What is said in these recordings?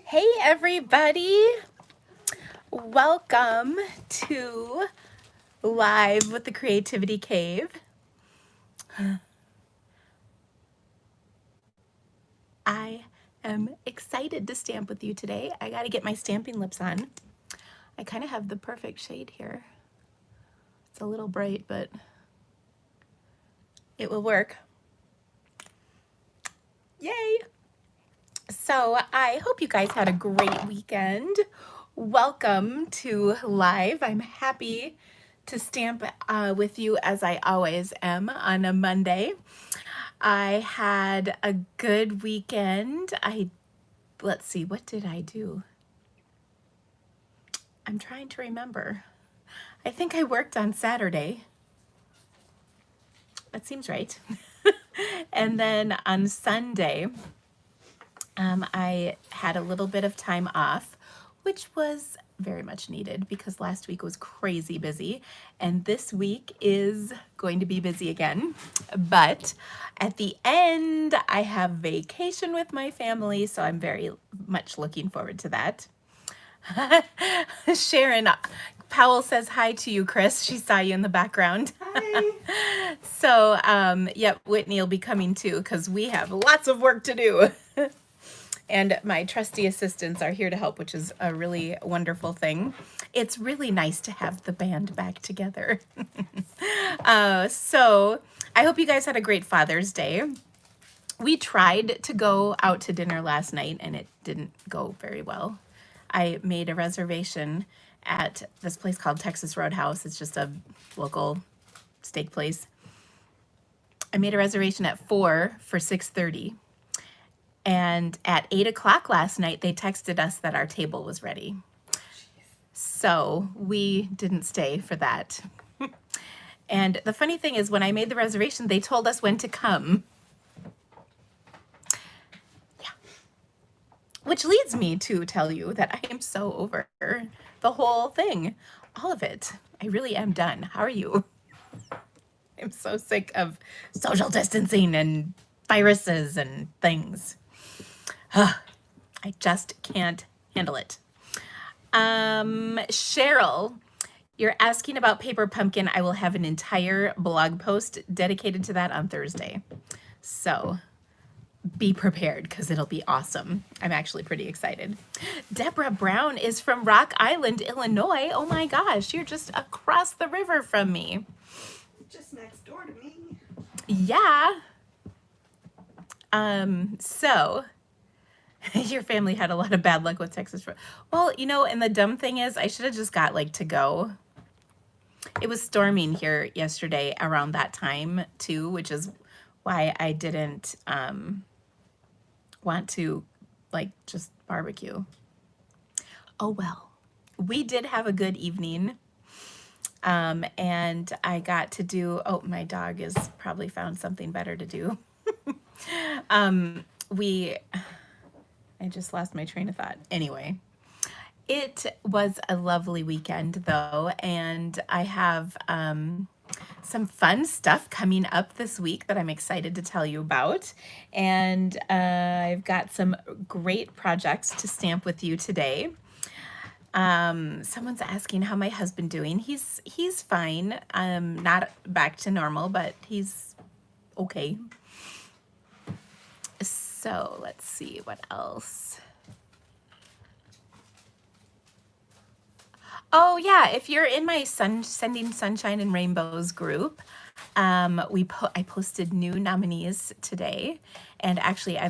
Hey everybody, welcome to Live with the Creativity Cave. I am excited to stamp with you today. I gotta get my stamping lips on. I kind of have the perfect shade here. It's a little bright, but it will work. Yay! So I hope you guys had a great weekend. Welcome to Live. I'm happy to stamp with you as I always am on a Monday. I had a good weekend. Let's see, what did I do? I'm trying to remember. I think I worked on Saturday. That seems right. And then on Sunday, I had a little bit of time off, which was very much needed because last week was crazy busy and this week is going to be busy again. But at the end, I have vacation with my family, so I'm very much looking forward to that. Sharon Powell says hi to you, Chris. She saw you in the background. Hi. So, yep, Whitney will be coming too because we have lots of work to do. And my trusty assistants are here to help, which is a really wonderful thing. It's really nice to have the band back together. So I hope you guys had a great Father's Day. We tried to go out to dinner last night and it didn't go very well. I made a reservation at this place called Texas Roadhouse. It's just a local steak place. I made a reservation at 4 for 6:30. And at 8 o'clock last night, they texted us that our table was ready. So we didn't stay for that. And the funny thing is, when I made the reservation, they told us when to come. Yeah. Which leads me to tell you that I am so over the whole thing. All of it. I really am done. How are you? I'm so sick of social distancing and viruses and things. I just can't handle it. Cheryl, you're asking about Paper Pumpkin. I will have an entire blog post dedicated to that on Thursday. So be prepared because it'll be awesome. I'm actually pretty excited. Deborah Brown is from Rock Island, Illinois. Oh my gosh, you're just across the river from me. Just next door to me. Yeah. So your family had a lot of bad luck with Texas. Well, you know, and the dumb thing is I should have just got like to go. It was storming here yesterday around that time too, which is why I didn't want to like just barbecue. Oh well. We did have a good evening. And I got to do, oh, my dog has probably found something better to do. I just lost my train of thought. Anyway, it was a lovely weekend though, and I have some fun stuff coming up this week that I'm excited to tell you about. And I've got some great projects to stamp with you today. Someone's asking how my husband doing. He's fine. Not back to normal, but he's okay. So let's see what else. Oh yeah, if you're in my Sending Sunshine and Rainbows group, I posted new nominees today, and actually I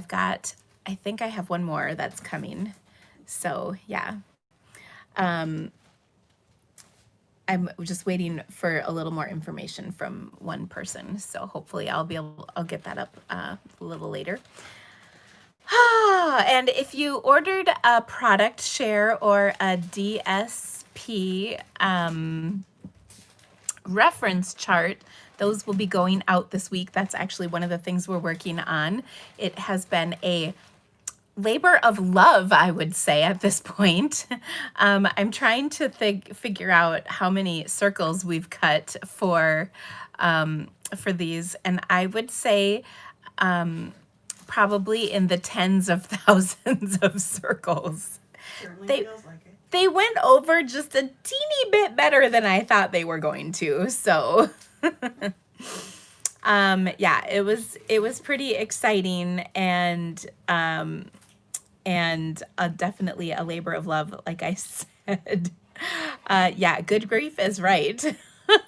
think I have one more that's coming. So yeah. I'm just waiting for a little more information from one person. So hopefully I'll get that up a little later. And if you ordered a product share or a DSP reference chart, those will be going out this week. That's actually one of the things we're working on. It has been a labor of love, I would say, at this point. I'm trying to figure out how many circles we've cut for these, and I would say probably in the tens of thousands of circles. Certainly They feels like it. they went over just a teeny bit better than I thought they were going to. So yeah, it was pretty exciting and definitely a labor of love, like I said. Yeah, good grief is right.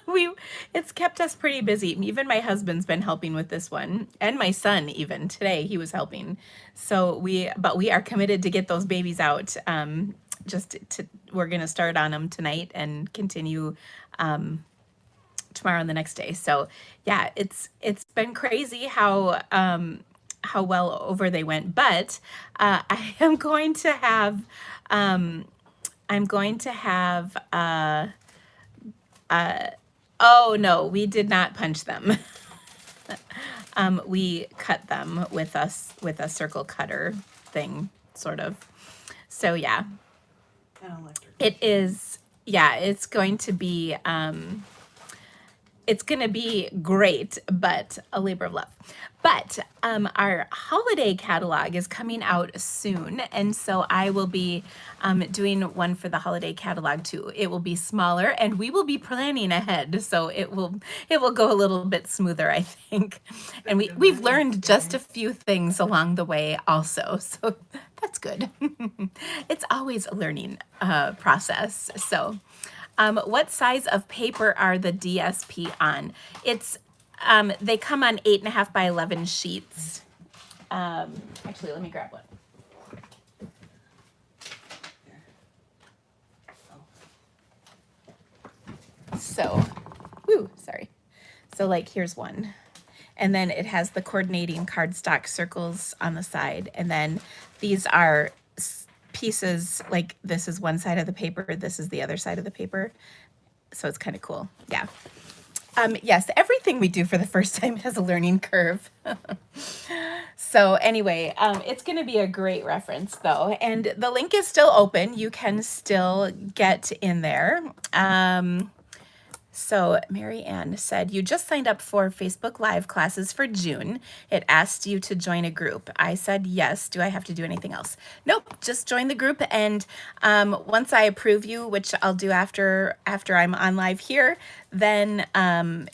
we It's kept us pretty busy. Even my husband's been helping with this one, and my son even today he was helping. So we are committed to get those babies out. We're gonna start on them tonight and continue tomorrow and the next day. So yeah, it's been crazy how well over they went. But I am going to have I'm going to have oh no, we did not punch them. We cut them with a circle cutter thing, sort of. So yeah, An electric. it is. Yeah, it's going to be great, but a labor of love. But our holiday catalog is coming out soon, and so I will be doing one for the holiday catalog too. It will be smaller, and we will be planning ahead, so it will go a little bit smoother, I think. And we've learned just a few things along the way, also, so that's good. It's always a learning process. So. What size of paper are the DSP on? They come on 8.5 by 11 sheets. Actually, let me grab one. So, sorry. So like, here's one. And then it has the coordinating cardstock circles on the side. And then these are pieces, like this is one side of the paper, this is the other side of the paper. So it's kind of cool. Yeah. Yes, everything we do for the first time has a learning curve. So anyway, it's going to be a great reference though. And the link is still open. You can still get in there. So Mary Ann said, you just signed up for Facebook Live classes for June. It asked you to join a group. I said, yes. Do I have to do anything else? Nope, just join the group. And once I approve you, which I'll do after I'm on live here, then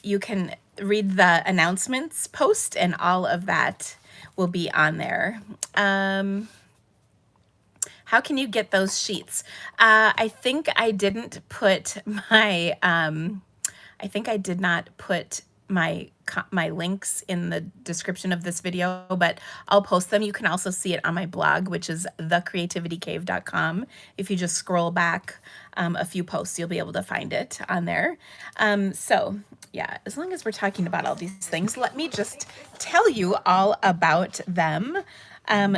you can read the announcements post and all of that will be on there. How can you get those sheets? I think I didn't put my... I think I did not put my links in the description of this video, but I'll post them. You can also see it on my blog, which is thecreativitycave.com. If you just scroll back a few posts, you'll be able to find it on there. So yeah, as long as we're talking about all these things, let me just tell you all about them.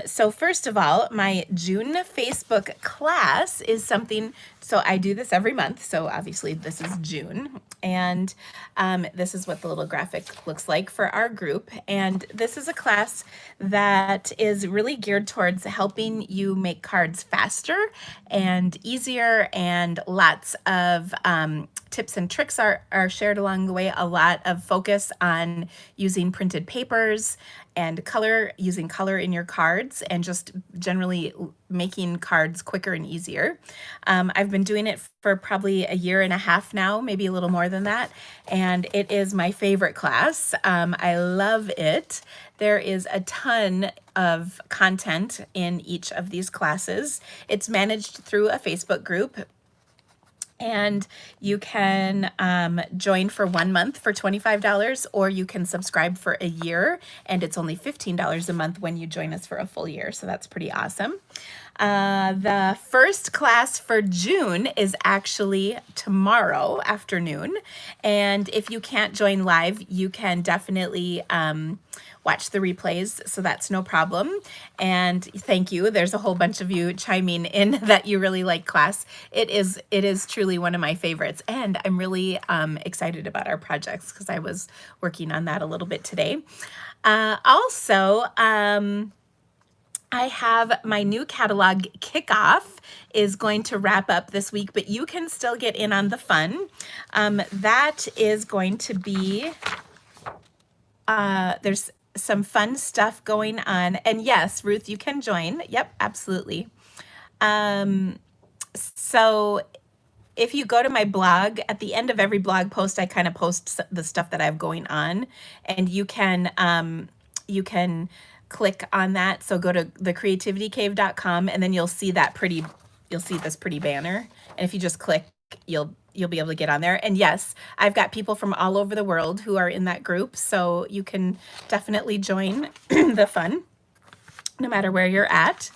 So first of all, my June Facebook class is something, so I do this every month. So obviously this is June, and this is what the little graphic looks like for our group. And this is a class that is really geared towards helping you make cards faster and easier, and lots of tips and tricks are shared along the way. A lot of focus on using printed papers and using color in your cards, and just generally making cards quicker and easier. I've been doing it for probably a year and a half now, maybe a little more than that, and it is my favorite class. I love it. There is a ton of content in each of these classes. It's managed through a Facebook group. And you can join for 1 month for $25, or you can subscribe for a year, and it's only $15 a month when you join us for a full year. So that's pretty awesome. The first class for June is actually tomorrow afternoon. And if you can't join live, you can definitely watch the replays, so that's no problem. And thank you. There's a whole bunch of you chiming in that you really like class. It is truly one of my favorites, and I'm really excited about our projects because I was working on that a little bit today. Also, I have my new catalog kickoff is going to wrap up this week, but you can still get in on the fun. That is going to be, there's some fun stuff going on. And yes, Ruth, you can join. Yep, absolutely. Um, so if you go to my blog, at the end of every blog post, I kind of post the stuff that I have going on, and you can click on that. So go to thecreativitykave.com, and then you'll see this pretty banner. And if you just click, you'll be able to get on there. And yes, I've got people from all over the world who are in that group, so you can definitely join the fun no matter where you're at.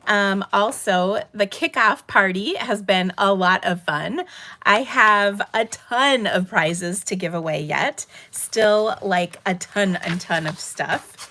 Also, the kickoff party has been a lot of fun. I have a ton of prizes to give away yet. Still, like a ton of stuff.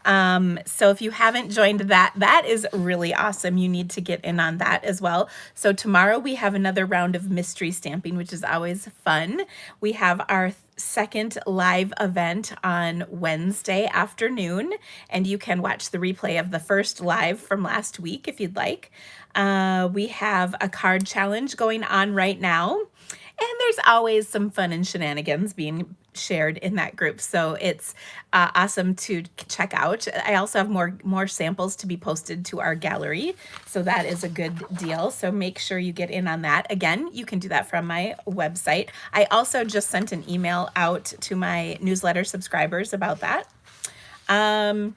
So if you haven't joined that, that is really awesome. You need to get in on that as well. So tomorrow we have another round of mystery stamping, which is always fun. We have our second live event on Wednesday afternoon, and you can watch the replay of the first live from last week if you'd like. We have a card challenge going on right now, and there's always some fun and shenanigans being shared in that group, so it's awesome to check out. I also have more samples to be posted to our gallery, so that is a good deal. So make sure you get in on that. Again, you can do that from my website. I also just sent an email out to my newsletter subscribers about that. The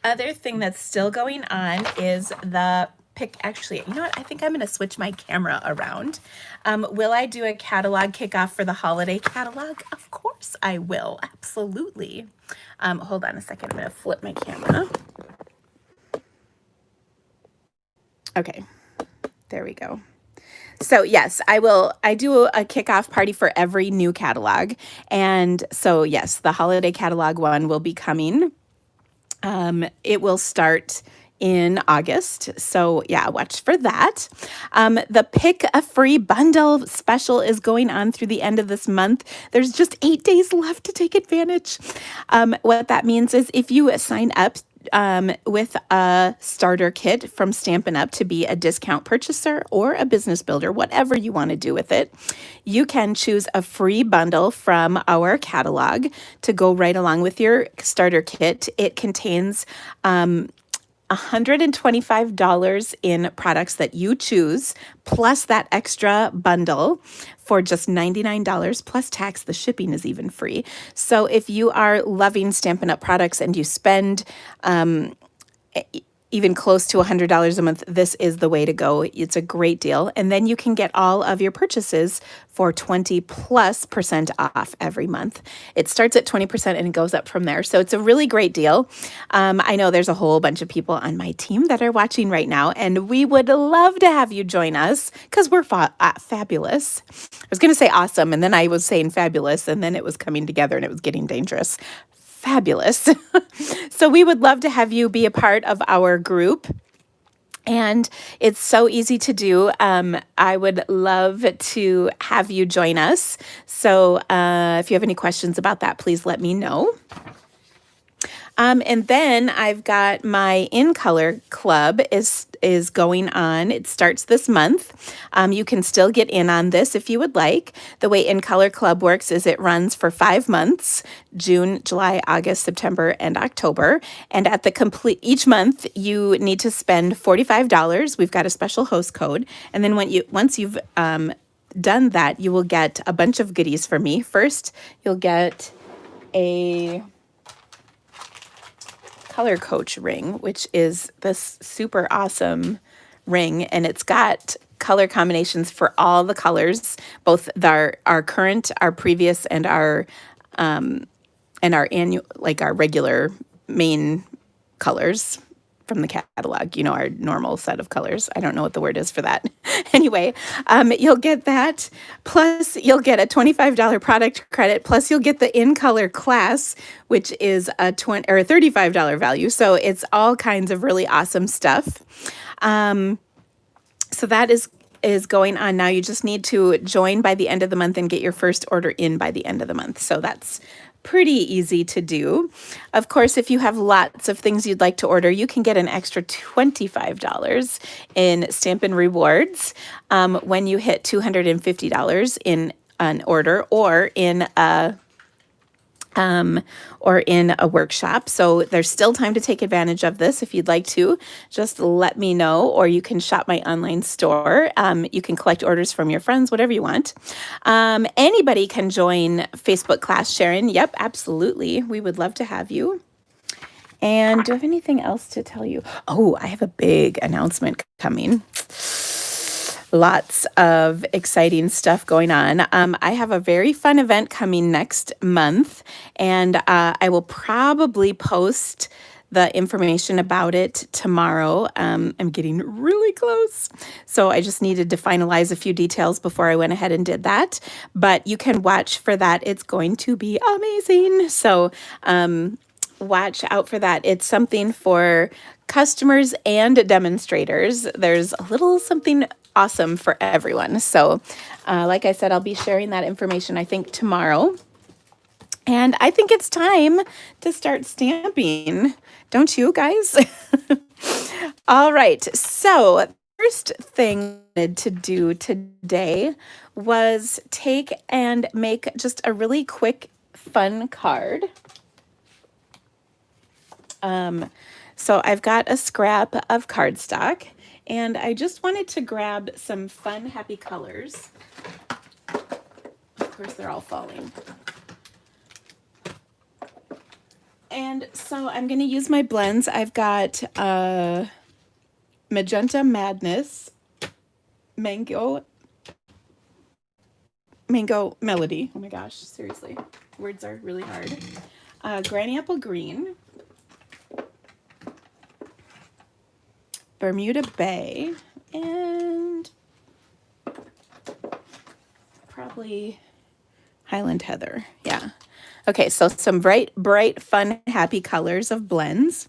other thing that's still going on is the pick. Actually, you know what? I think I'm going to switch my camera around. Will I do a catalog kickoff for the holiday catalog? Of course I will. Absolutely. Hold on a second. I'm going to flip my camera. Okay. There we go. So yes, I will. I do a kickoff party for every new catalog. And so yes, the holiday catalog one will be coming. It will start in August. So yeah, watch for that. The Pick a Free Bundle special is going on through the end of this month. There's just 8 days left to take advantage. What that means is if you sign up with a starter kit from Stampin' Up! To be a discount purchaser or a business builder, whatever you want to do with it, you can choose a free bundle from our catalog to go right along with your starter kit. It contains $125 in products that you choose, plus that extra bundle for just $99 plus tax. The shipping is even free. So if you are loving Stampin' Up! Products and you spend even close to $100 a month, this is the way to go. It's a great deal. And then you can get all of your purchases for 20+% off every month. It starts at 20% and it goes up from there. So it's a really great deal. I know there's a whole bunch of people on my team that are watching right now, and we would love to have you join us because we're fabulous. I was going to say awesome, and then I was saying fabulous, and then it was coming together and it was getting dangerous. Fabulous. So we would love to have you be a part of our group. And it's so easy to do. I would love to have you join us. So if you have any questions about that, please let me know. And then I've got my In Color Club is going on. It starts this month. You can still get in on this if you would like. The way In Color Club works is it runs for 5 months, June, July, August, September, and October. And at the each month, you need to spend $45. We've got a special host code. And then once you've done that, you will get a bunch of goodies from me. First, you'll get a Color Coach ring, which is this super awesome ring, and it's got color combinations for all the colors, both our current, our previous, and our annual, like our regular main colors from the catalog, our normal set of colors. I don't know what the word is for that. Anyway, you'll get that. Plus, you'll get a $25 product credit. Plus, you'll get the In Color class, which is a $35 value. So it's all kinds of really awesome stuff. So that is going on now. You just need to join by the end of the month and get your first order in by the end of the month. So that's pretty easy to do. Of course, if you have lots of things you'd like to order, you can get an extra $25 in Stampin' Rewards when you hit $250 in an order or in a or in a workshop. So there's still time to take advantage of this. If you'd like to, just let me know, or you can shop my online store. You can collect orders from your friends, whatever you want. Anybody can join Facebook class, Sharon. Yep, absolutely. We would love to have you. And do I have anything else to tell you? Oh, I have a big announcement coming. Lots of exciting stuff going on. I have a very fun event coming next month, and I will probably post the information about it tomorrow. I'm getting really close, so I just needed to finalize a few details before I went ahead and did that. But you can watch for that. It's going to be amazing. So watch out for that. It's something for customers and demonstrators. There's a little something awesome for everyone. So like I said, I'll be sharing that information, I think, tomorrow. And I think it's time to start stamping. Don't you guys? All right. So first thing I wanted to do today was take and make just a really quick, fun card. So I've got a scrap of cardstock, and I just wanted to grab some fun, happy colors. Of course, they're all falling. And so I'm going to use my blends. I've got Magenta Madness, Mango Melody. Oh my gosh, seriously. Words are really hard. Granny Apple Green, Bermuda Bay, and probably Highland Heather. Yeah. Okay, so some bright, fun, happy colors of blends.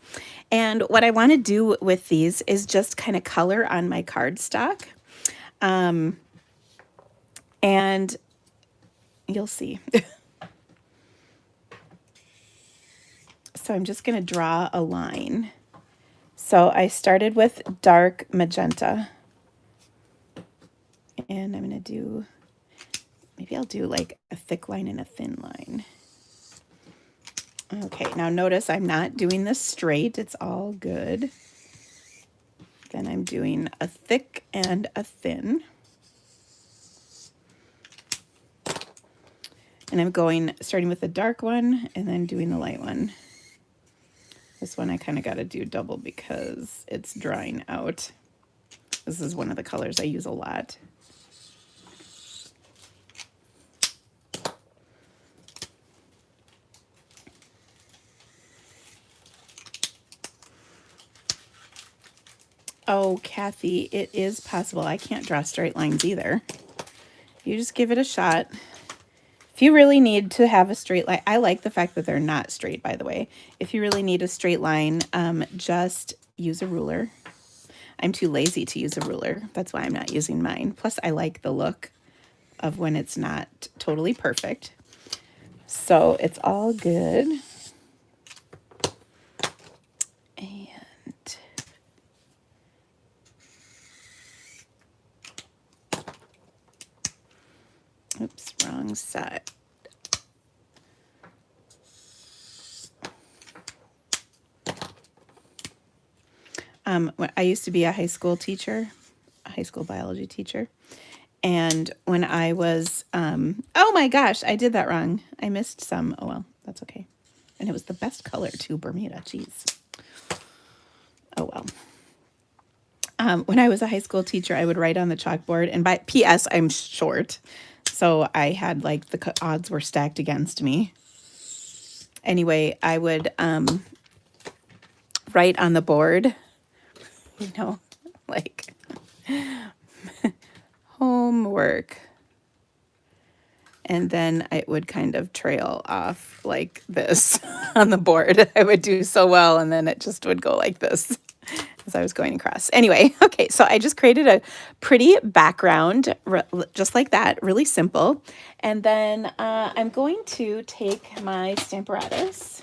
And what I want to do with these is just kind of color on my cardstock. And you'll see. So I'm just going to draw a line. So I started with dark magenta. And I'm going to do, maybe I'll do like a thick line and a thin line. Okay, now notice I'm not doing this straight. It's all good. Then I'm doing a thick and a thin. And I'm starting with the dark one and then doing the light one. This one I kind of got to do double because it's drying out. This is one of the colors I use a lot. Oh, Kathy, it is possible. I can't draw straight lines either. You just give it a shot. If you really need to have a straight line, I like the fact that they're not straight, by the way. If you really need a straight line, just use a ruler. I'm too lazy to use a ruler. That's why I'm not using mine. Plus, I like the look of when it's not totally perfect. So it's all good. And oops, wrong side. I used to be a high school teacher, a high school biology teacher. And when I was, oh my gosh, I did that wrong. I missed some. Oh, well, that's okay. And it was the best color too, Bermuda. Jeez. Oh, well. When I was a high school teacher, I would write on the chalkboard, and by P.S., I'm short. So I had like the odds were stacked against me. Anyway, I would write on the board, you know, like homework. And then it would kind of trail off like this on the board. I would do so well, and then it just would go like this as I was going across. Anyway, okay, so I just created a pretty background, just like that, really simple. And then I'm going to take my Stamparatus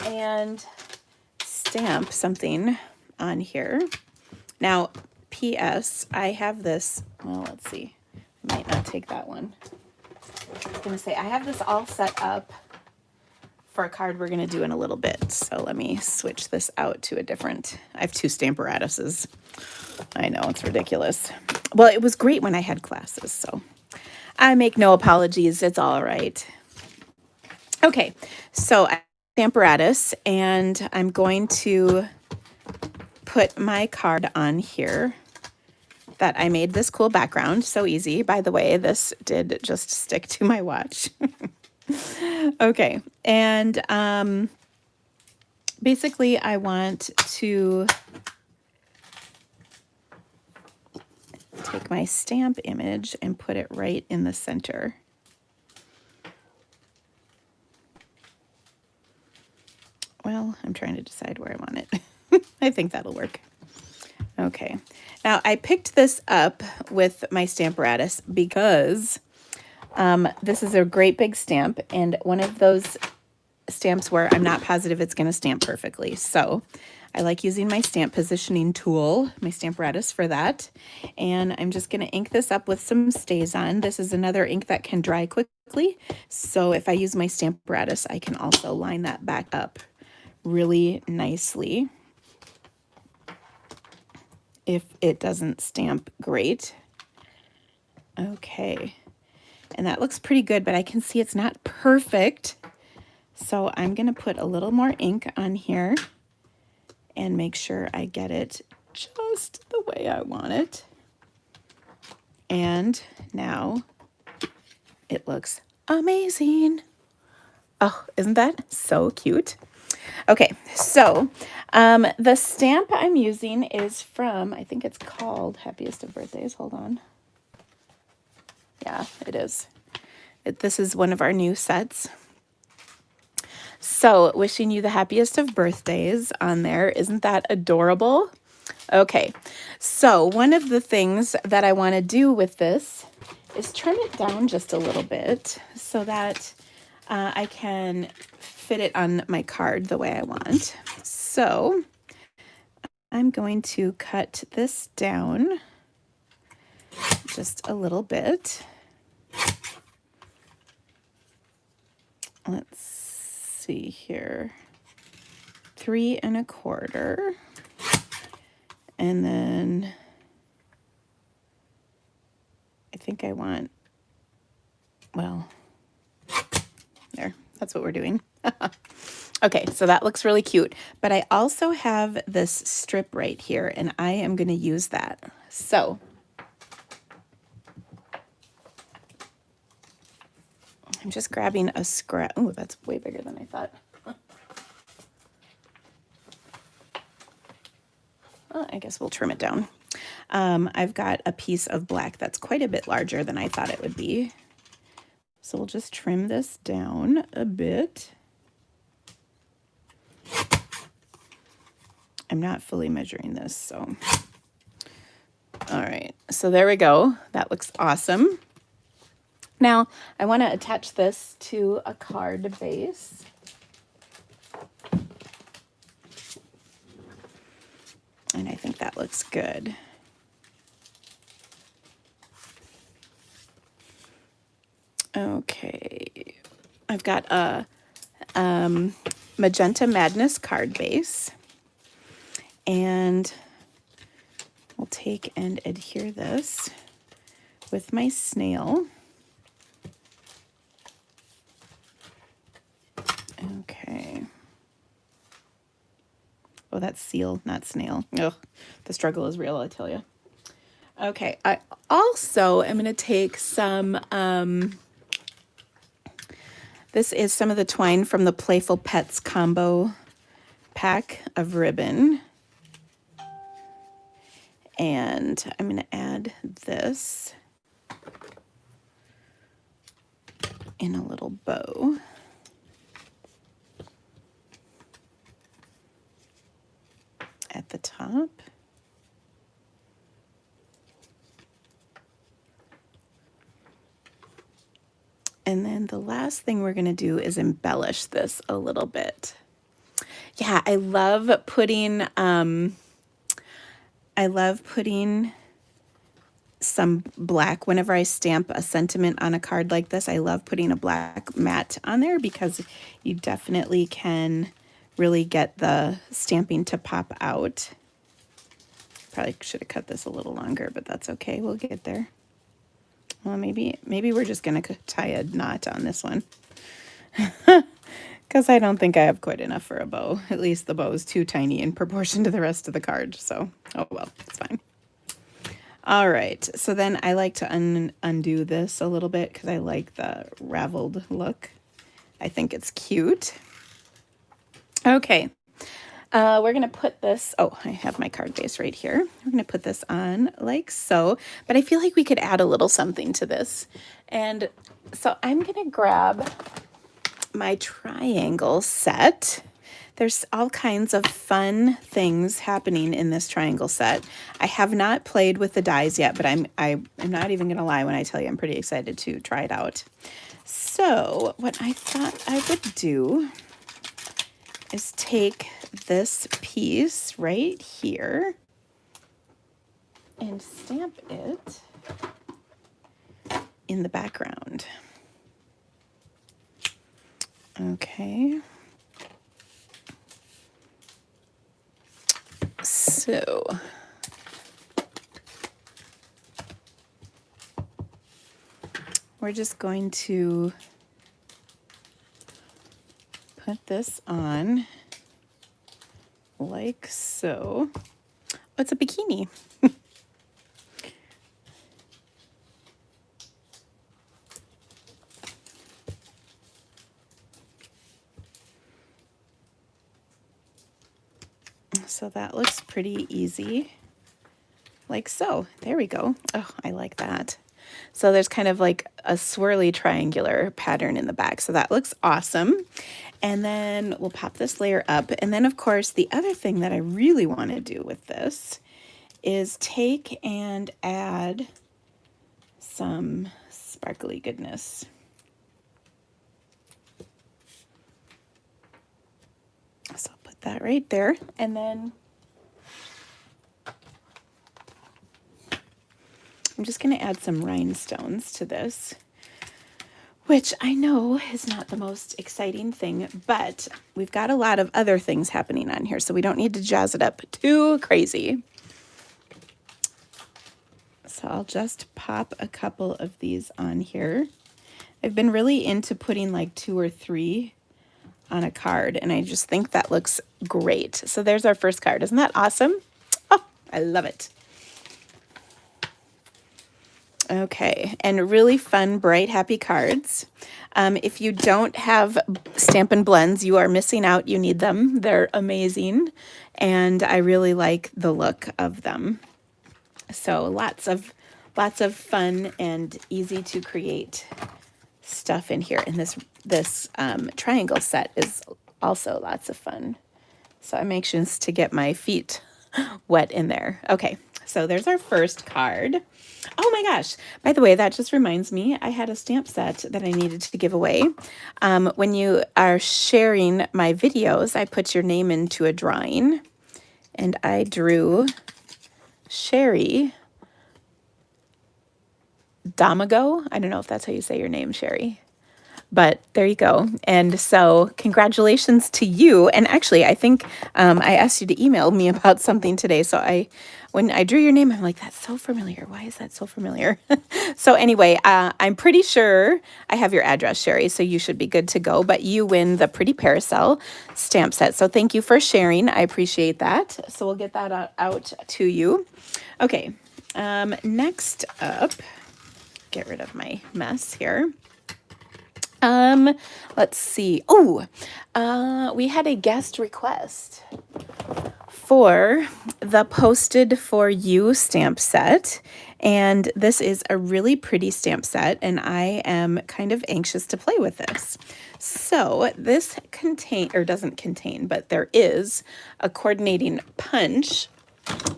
and stamp something on here. Now, P.S., I have this, well, let's see. I might not take that one. going to say, I have this all set up for a card we're going to do in a little bit. So let me switch this out to a different, I have 2 Stamparatuses. I know, it's ridiculous. Well, it was great when I had classes, so I make no apologies. It's all right. Okay, so I have Stamparatus, and I'm going to put my card on here that I made this cool background. So easy. By the way, this did just stick to my watch. Okay, and basically I want to take my stamp image and put it right in the center. Well, I'm trying to decide where I want it. I think that'll work. Okay, now I picked this up with my Stamparatus because this is a great big stamp, and one of those stamps where I'm not positive it's going to stamp perfectly. So I like using my stamp positioning tool, my Stamparatus, for that. And I'm just going to ink this up with some StazOn. This is another ink that can dry quickly. So if I use my Stamparatus, I can also line that back up really nicely if it doesn't stamp great. Okay. And that looks pretty good, but I can see it's not perfect. So I'm going to put a little more ink on here and make sure I get it just the way I want it. And now it looks amazing. Oh, isn't that so cute? Okay, so the stamp I'm using is from, I think it's called Happiest of Birthdays. Hold on. Yeah, it is. This is one of our new sets. So, wishing you the happiest of birthdays on there. Isn't that adorable? Okay, so one of the things that I want to do with this is trim it down just a little bit so that I can fit it on my card the way I want. So, I'm going to cut this down just a little bit. Let's see here. 3 1/4. And then I think I want, well, there, that's what we're doing. Okay, so that looks really cute. But I also have this strip right here, and I am going to use that. So I'm just grabbing a scrap. Oh, that's way bigger than I thought. Well, I guess we'll trim it down. I've got a piece of black that's quite a bit larger than I thought it would be. So we'll just trim this down a bit. I'm not fully measuring this, so. All right, so there we go. That looks awesome. Now, I want to attach this to a card base. And I think that looks good. Okay, I've got a Magenta Madness card base. And we'll take and adhere this with my snail. Okay. Oh, that's seal, not snail. Ugh, the struggle is real, I tell you. Okay, I also am going to take some, this is some of the twine from the Playful Pets combo pack of ribbon. And I'm going to add this in a little bow. At the top. And then the last thing we're going to do is embellish this a little bit. Yeah, I love putting some black. Whenever I stamp a sentiment on a card like this, I love putting a black mat on there because you definitely can really get the stamping to pop out. Probably should have cut this a little longer, but that's okay. We'll get there. Well, maybe we're just going to tie a knot on this one. Because I don't think I have quite enough for a bow. At least the bow is too tiny in proportion to the rest of the card. So, oh well, it's fine. All right, so then I like to undo this a little bit because I like the raveled look. I think it's cute. Okay, we're going to put this, oh, I have my card base right here. We're going to put this on like so, but I feel like we could add a little something to this. And so I'm going to grab my triangle set. There's all kinds of fun things happening in this triangle set. I have not played with the dies yet, but I'm not even gonna lie when I tell you I'm pretty excited to try it out. So what I thought I would do is take this piece right here and stamp it in the background. Okay. So we're just going to put this on like so. Oh, it's a bikini. So that looks pretty easy, like so. There we go. Oh, I like that. So there's kind of like a swirly triangular pattern in the back. So that looks awesome. And then we'll pop this layer up. And then of course, the other thing that I really want to do with this is take and add some sparkly goodness. So I'll put that right there. And then I'm just going to add some rhinestones to this, which I know is not the most exciting thing, but we've got a lot of other things happening on here, so we don't need to jazz it up too crazy. So I'll just pop a couple of these on here. I've been really into putting like 2 or 3 on a card, and I just think that looks great. So there's our first card. Isn't that awesome? Oh, I love it. Okay, and really fun, bright, happy cards. If you don't have Stampin' Blends, you are missing out. You need them. They're amazing, and I really like the look of them. So lots of fun and easy to create stuff in here. And this triangle set is also lots of fun. So I'm anxious to get my feet wet in there. Okay, so there's our first card. Oh my gosh, by the way, that just reminds me, I had a stamp set that I needed to give away. When you are sharing my videos, I put your name into a drawing, and I drew Sherry Damago. I don't know if that's how you say your name, Sherry. But there you go. And so congratulations to you. And actually, I think I asked you to email me about something today. So when I drew your name, I'm like, that's so familiar. Why is that so familiar? So anyway, I'm pretty sure I have your address, Sherry, so you should be good to go. But you win the Pretty Parasol stamp set. So thank you for sharing. I appreciate that. So we'll get that out to you. Okay, next up, get rid of my mess here. Let's see. Oh, we had a guest request for the Posted For You stamp set. And this is a really pretty stamp set, and I am kind of anxious to play with this. So this doesn't contain, but there is a coordinating punch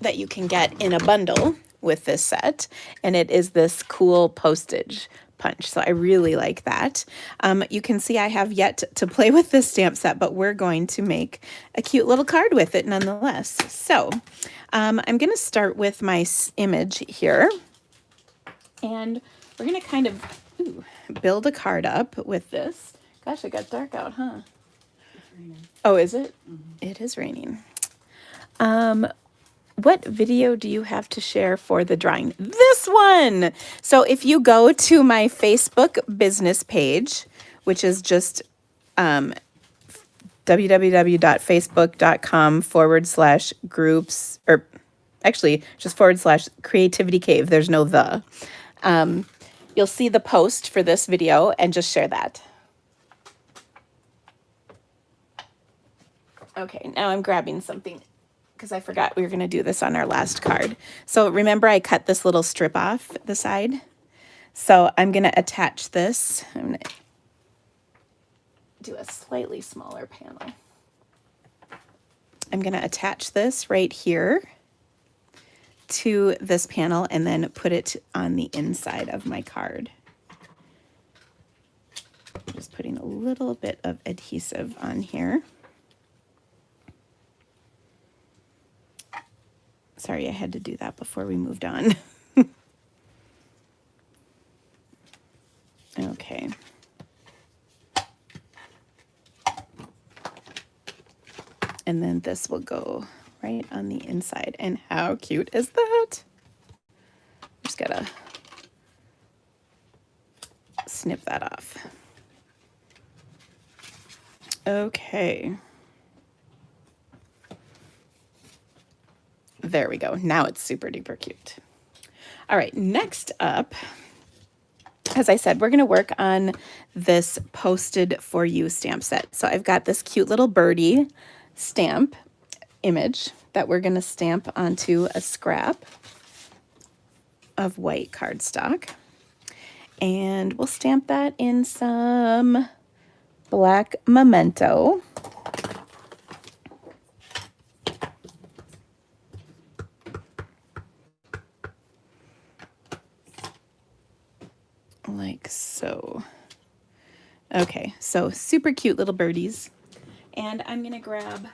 that you can get in a bundle with this set, and it is this cool postage punch. So I really like that. You can see I have yet to play with this stamp set, but we're going to make a cute little card with it nonetheless. So I'm going to start with my image here. And we're going to kind of build a card up with this. Gosh, it got dark out, huh? It's raining. Oh, is it? It is raining. What video do you have to share for the drawing? This one! So if you go to my Facebook business page, which is just www.facebook.com/groups, or actually just /creativity cave. There's no the. You'll see the post for this video and just share that. Okay, now I'm grabbing something because I forgot we were going to do this on our last card. So remember I cut this little strip off the side? So I'm going to attach this. I'm going to do a slightly smaller panel. I'm going to attach this right here to this panel and then put it on the inside of my card. Just putting a little bit of adhesive on here. Sorry, I had to do that before we moved on. Okay. And then this will go right on the inside. And how cute is that? Just gotta snip that off. Okay. There we go. Now it's super duper cute. All right, next up, as I said, we're going to work on this Posted For You stamp set. So I've got this cute little birdie stamp image that we're going to stamp onto a scrap of white cardstock. And we'll stamp that in some black Memento. Like so. Okay, so super cute little birdies. And I'm going to grab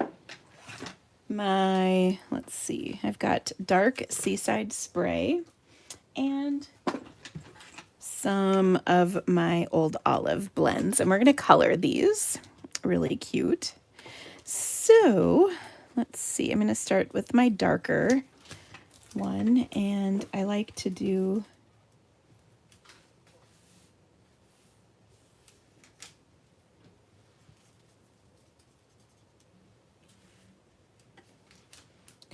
my, let's see, I've got dark Seaside Spray and some of my Old Olive blends. And we're going to color these. Really cute. So let's see, I'm going to start with my darker one. And I like to do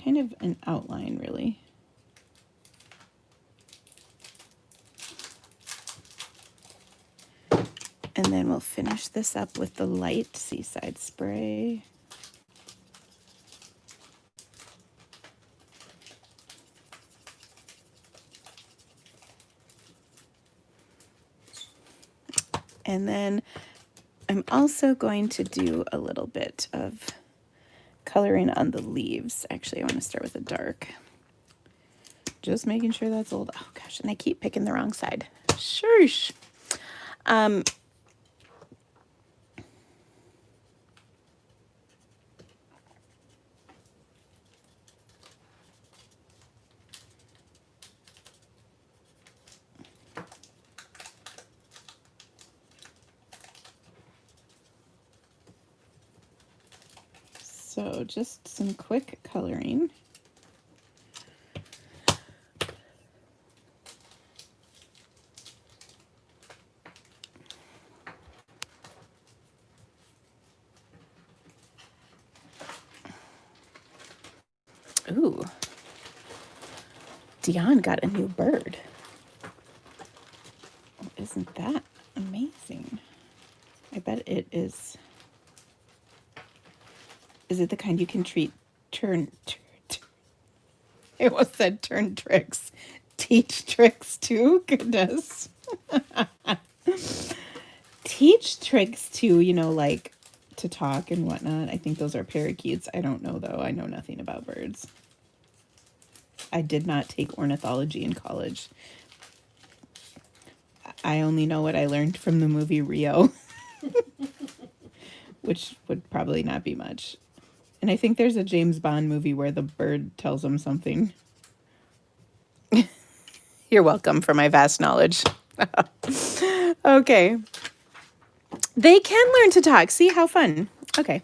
kind of an outline, really. And then we'll finish this up with the light Seaside Spray. And then I'm also going to do a little bit of coloring on the leaves. Actually, I want to start with a dark. Just making sure that's old. Oh gosh, and I keep picking the wrong side. Shush. So just some quick coloring. Ooh, Dion got a new bird. Oh, isn't that amazing? I bet it is. Is it the kind you can I almost said turn tricks. Teach tricks too? Goodness. Teach tricks too, you know, like to talk and whatnot. I think those are parakeets. I don't know though. I know nothing about birds. I did not take ornithology in college. I only know what I learned from the movie Rio, which would probably not be much. And I think there's a James Bond movie where the bird tells him something. You're welcome for my vast knowledge. Okay. They can learn to talk. See how fun. Okay.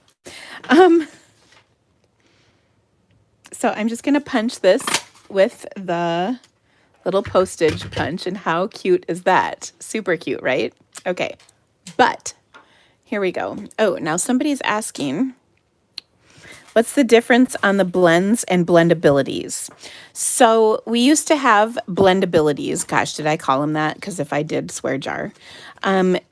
So I'm just going to punch this with the little postage punch. And how cute is that? Super cute, right? Okay. But here we go. Oh, now somebody's asking, what's the difference on the blends and blendabilities? So we used to have blendabilities. Gosh, did I call them that? Because if I did, swear jar.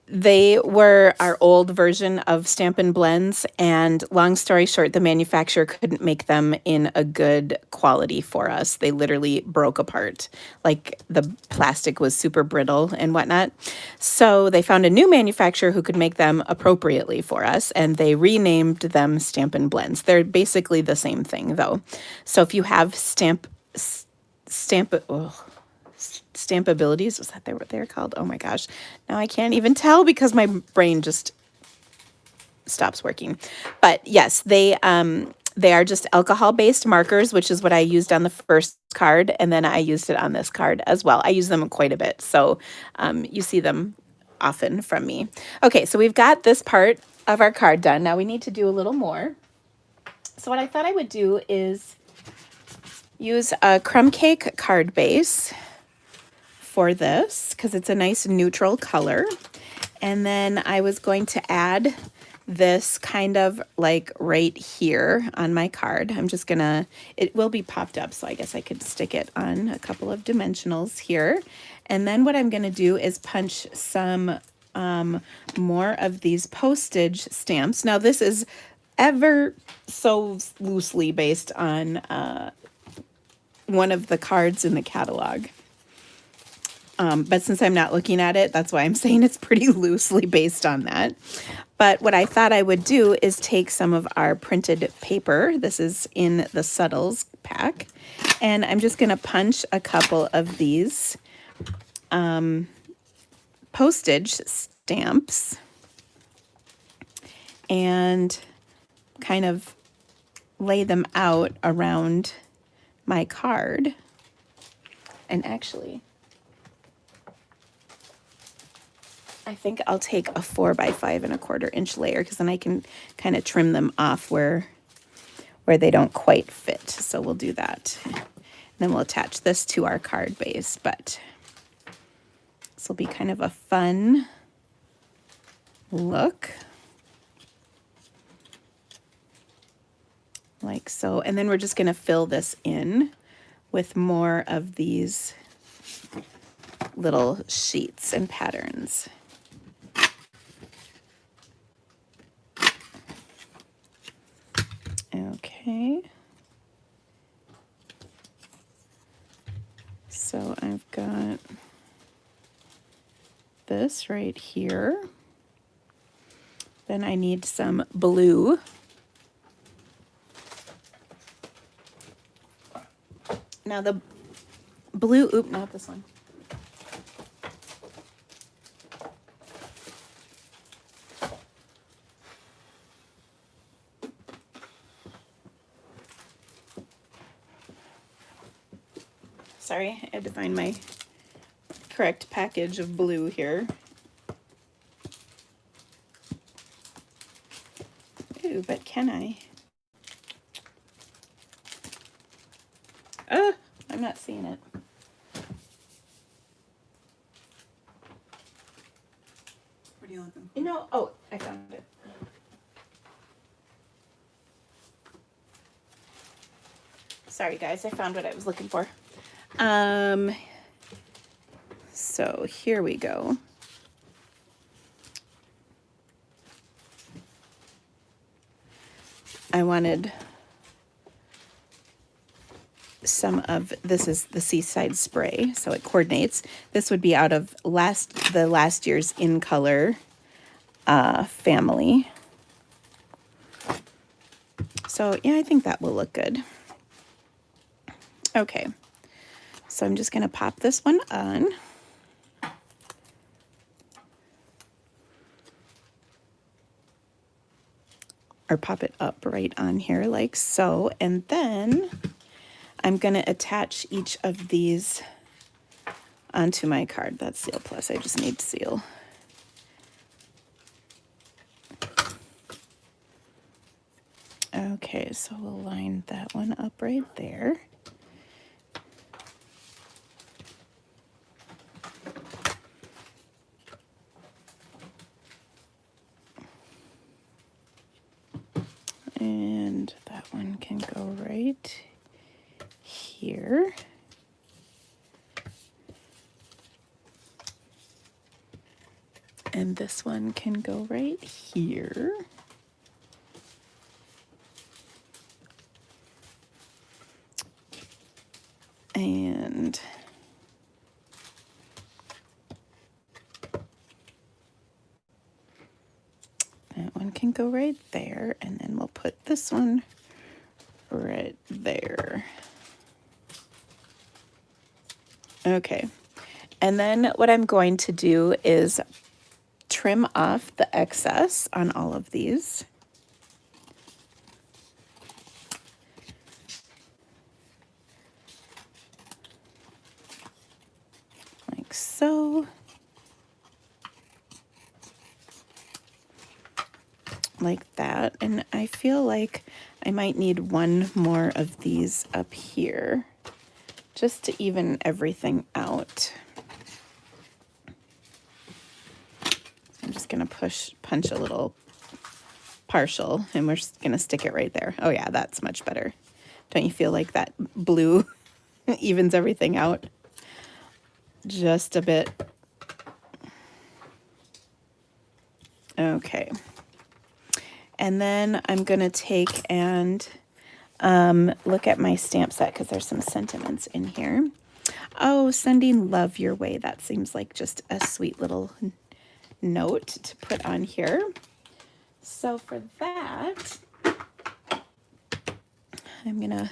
They were our old version of Stampin' Blends, and long story short, the manufacturer couldn't make them in a good quality for us. They literally broke apart. Like the plastic was super brittle and whatnot. So they found a new manufacturer who could make them appropriately for us, and they renamed them Stampin' Blends. They're basically the same thing, though. So if you have stampabilities, was that what they were called? Oh my gosh, now I can't even tell because my brain just stops working. But yes, they are just alcohol-based markers, which is what I used on the first card, and then I used it on this card as well. I use them quite a bit, so you see them often from me. Okay, so we've got this part of our card done. Now we need to do a little more. So what I thought I would do is use a crumb cake card base for this because it's a nice neutral color. And then I was going to add this kind of like right here on my card. I'm just gonna, it will be popped up, so I guess I could stick it on a couple of dimensionals here. And then what I'm gonna do is punch some more of these postage stamps. Now this is ever so loosely based on one of the cards in the catalog. But since I'm not looking at it, that's why I'm saying it's pretty loosely based on that. But what I thought I would do is take some of our printed paper. This is in the Subtles pack. And I'm just going to punch a couple of these postage stamps and kind of lay them out around my card. And actually, I think I'll take a 4 by 5 1/4 inch layer because then I can kind of trim them off where they don't quite fit. So we'll do that. And then we'll attach this to our card base, but this will be kind of a fun look. Like so. And then we're just going to fill this in with more of these little sheets and patterns. Okay. So I've got this right here. Then I need some blue. Now the blue, oop, not this one. Sorry, I had to find my correct package of blue here. Ooh, but can I? I'm not seeing it. What are you looking for? You know, oh, I found it. Sorry guys, I found what I was looking for. So here we go. I wanted some of, this is the Seaside Spray, so it coordinates. This would be out of the last year's In Color family. So yeah, I think that will look good. Okay, so I'm just gonna pop this one on. Or pop it up right on here like so. And then I'm gonna attach each of these onto my card. That's Seal Plus. I just need seal. Okay, so we'll line that one up right there. And that one can go right here. And this one can go right here. And that one can go right there. And then we'll put this one right there. Okay. And then what I'm going to do is trim off the excess on all of these. Like so. Like that. And I feel like I might need one more of these up here just to even everything out. I'm just going to punch a little partial, and we're just going to stick it right there. Oh yeah, that's much better. Don't you feel like that blue evens everything out just a bit? Okay. And then I'm going to take and look at my stamp set because there's some sentiments in here. Oh, sending love your way. That seems like just a sweet little note to put on here. So for that, I'm going to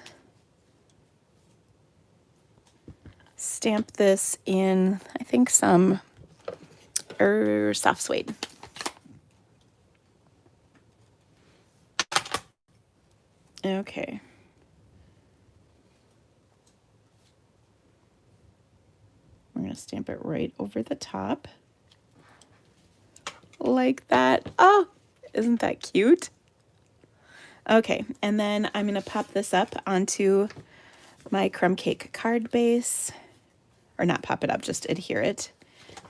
stamp this in, I think, some soft suede. Okay. We're going to stamp it right over the top. Like that. Oh, isn't that cute? Okay, and then I'm going to pop this up onto my crumb cake card base. Or not pop it up, just adhere it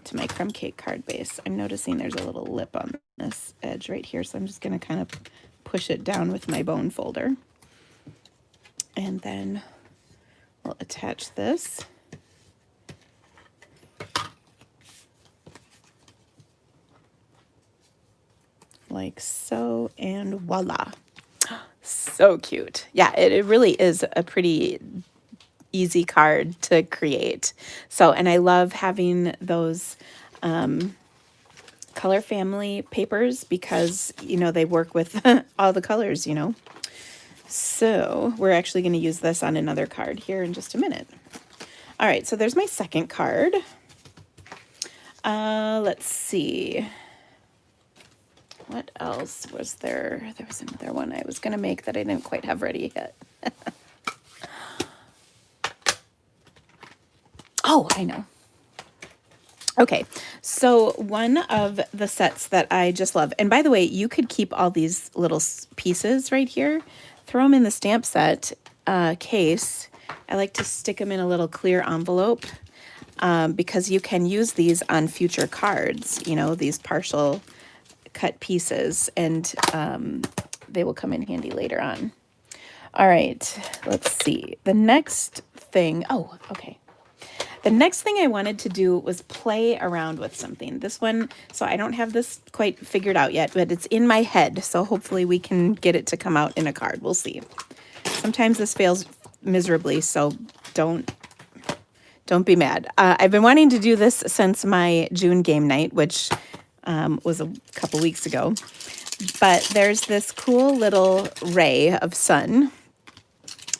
to my crumb cake card base. I'm noticing there's a little lip on this edge right here, so I'm just going to kind of push it down with my bone folder. And then we'll attach this. Like so, and voila. So cute. Yeah, it really is a pretty easy card to create. So, and I love having those color family papers because, you know, they work with all the colors, you know. So we're actually going to use this on another card here in just a minute. All right, so there's my second card. Let's see. What else was there? There was another one I was going to make that I didn't quite have ready yet. Oh, I know. Okay, so one of the sets that I just love, and by the way, you could keep all these little pieces right here, throw them in the stamp set case. I like to stick them in a little clear envelope because you can use these on future cards, you know, these partial cut pieces, and they will come in handy later on. All right, let's see. The next thing, oh, okay. The next thing I wanted to do was play around with something. This one, so I don't have this quite figured out yet, but it's in my head, so hopefully we can get it to come out in a card. We'll see. Sometimes this fails miserably, so don't be mad. I've been wanting to do this since my June game night, which was a couple weeks ago. But there's this cool little ray of sun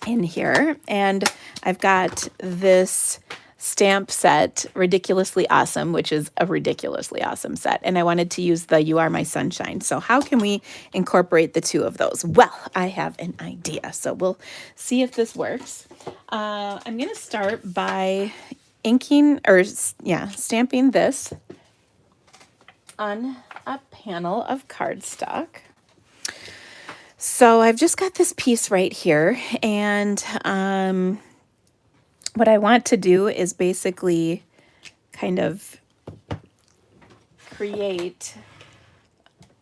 in here, and I've got this stamp set, Ridiculously Awesome, which is a ridiculously awesome set. And I wanted to use the You Are My Sunshine. So how can we incorporate the two of those? Well, I have an idea. So we'll see if this works. I'm going to start by inking, or yeah, stamping this on a panel of cardstock. So I've just got this piece right here, and what I want to do is basically kind of create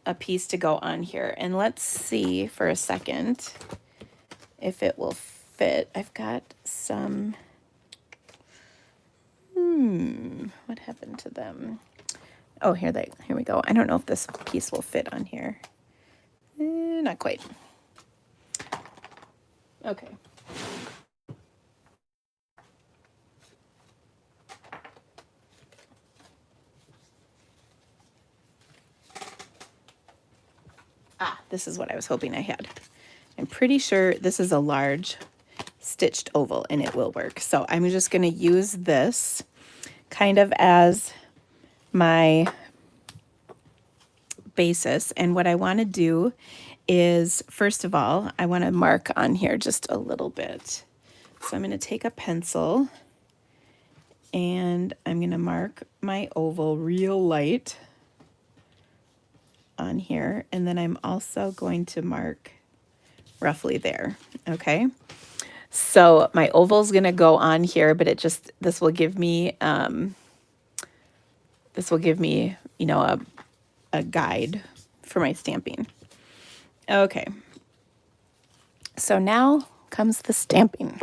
a piece to go on here. And let's see for a second if it will fit. I've got some, what happened to them? Oh, here we go. I don't know if this piece will fit on here. Not quite. Okay. Ah, this is what I was hoping I had. I'm pretty sure this is a large stitched oval and it will work. So I'm just going to use this kind of as my basis. And what I want to do is, first of all, I want to mark on here just a little bit. So I'm going to take a pencil and I'm going to mark my oval real light on here. And then I'm also going to mark roughly there. Okay. So my oval is going to go on here, but this will give me, you know, a guide for my stamping. Okay. So now comes the stamping.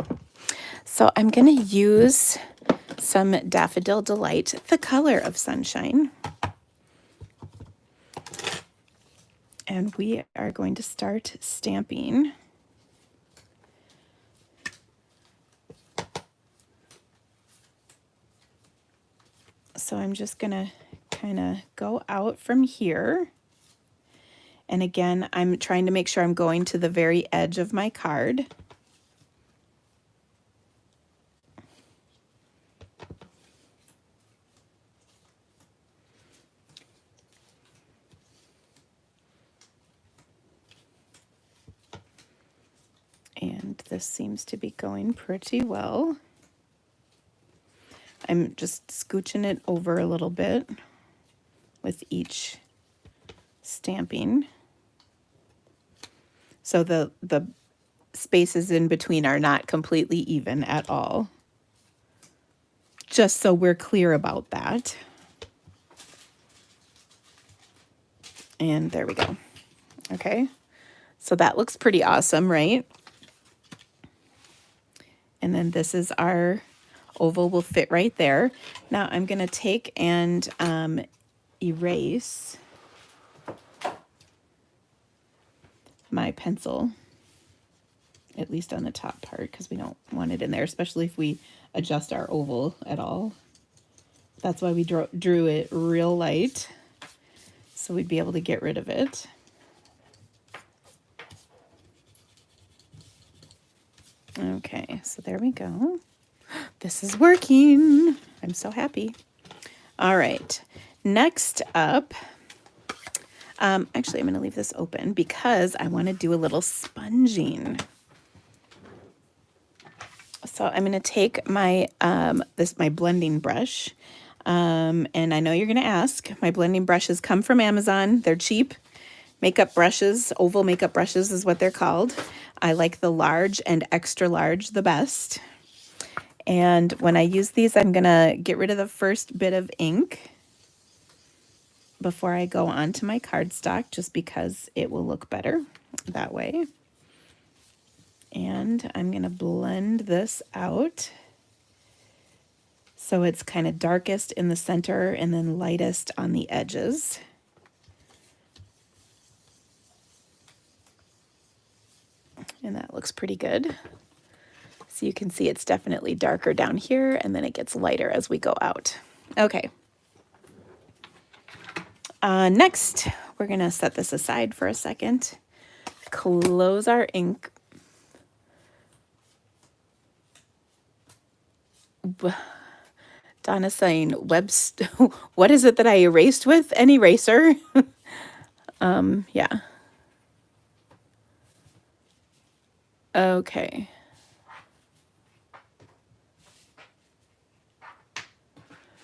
So I'm going to use some Daffodil Delight, the color of sunshine. And we are going to start stamping. So I'm just going to kind of go out from here. And again, I'm trying to make sure I'm going to the very edge of my card. And this seems to be going pretty well. I'm just scooching it over a little bit with each stamping. So the spaces in between are not completely even at all. Just so we're clear about that. And there we go. Okay. So that looks pretty awesome, right? And then this is our oval, will fit right there. Now I'm going to take and erase my pencil, at least on the top part, because we don't want it in there, especially if we adjust our oval at all. That's why we drew it real light, so we'd be able to get rid of it. Okay, so there we go. This is working. I'm so happy. All right, next up, actually I'm going to leave this open because I want to do a little sponging. So I'm going to take my my blending brush, and I know you're going to ask. My blending brushes come from Amazon. They're cheap. Makeup brushes, oval makeup brushes is what they're called. I like the large and extra large the best. And when I use these, I'm going to get rid of the first bit of ink before I go on to my cardstock, just because it will look better that way. And I'm going to blend this out so it's kind of darkest in the center and then lightest on the edges. And that looks pretty good. So you can see it's definitely darker down here, and then it gets lighter as we go out. Okay. Next, we're going to set this aside for a second. Close our ink. Donna saying, what is it that I erased with? An eraser? Yeah. Okay.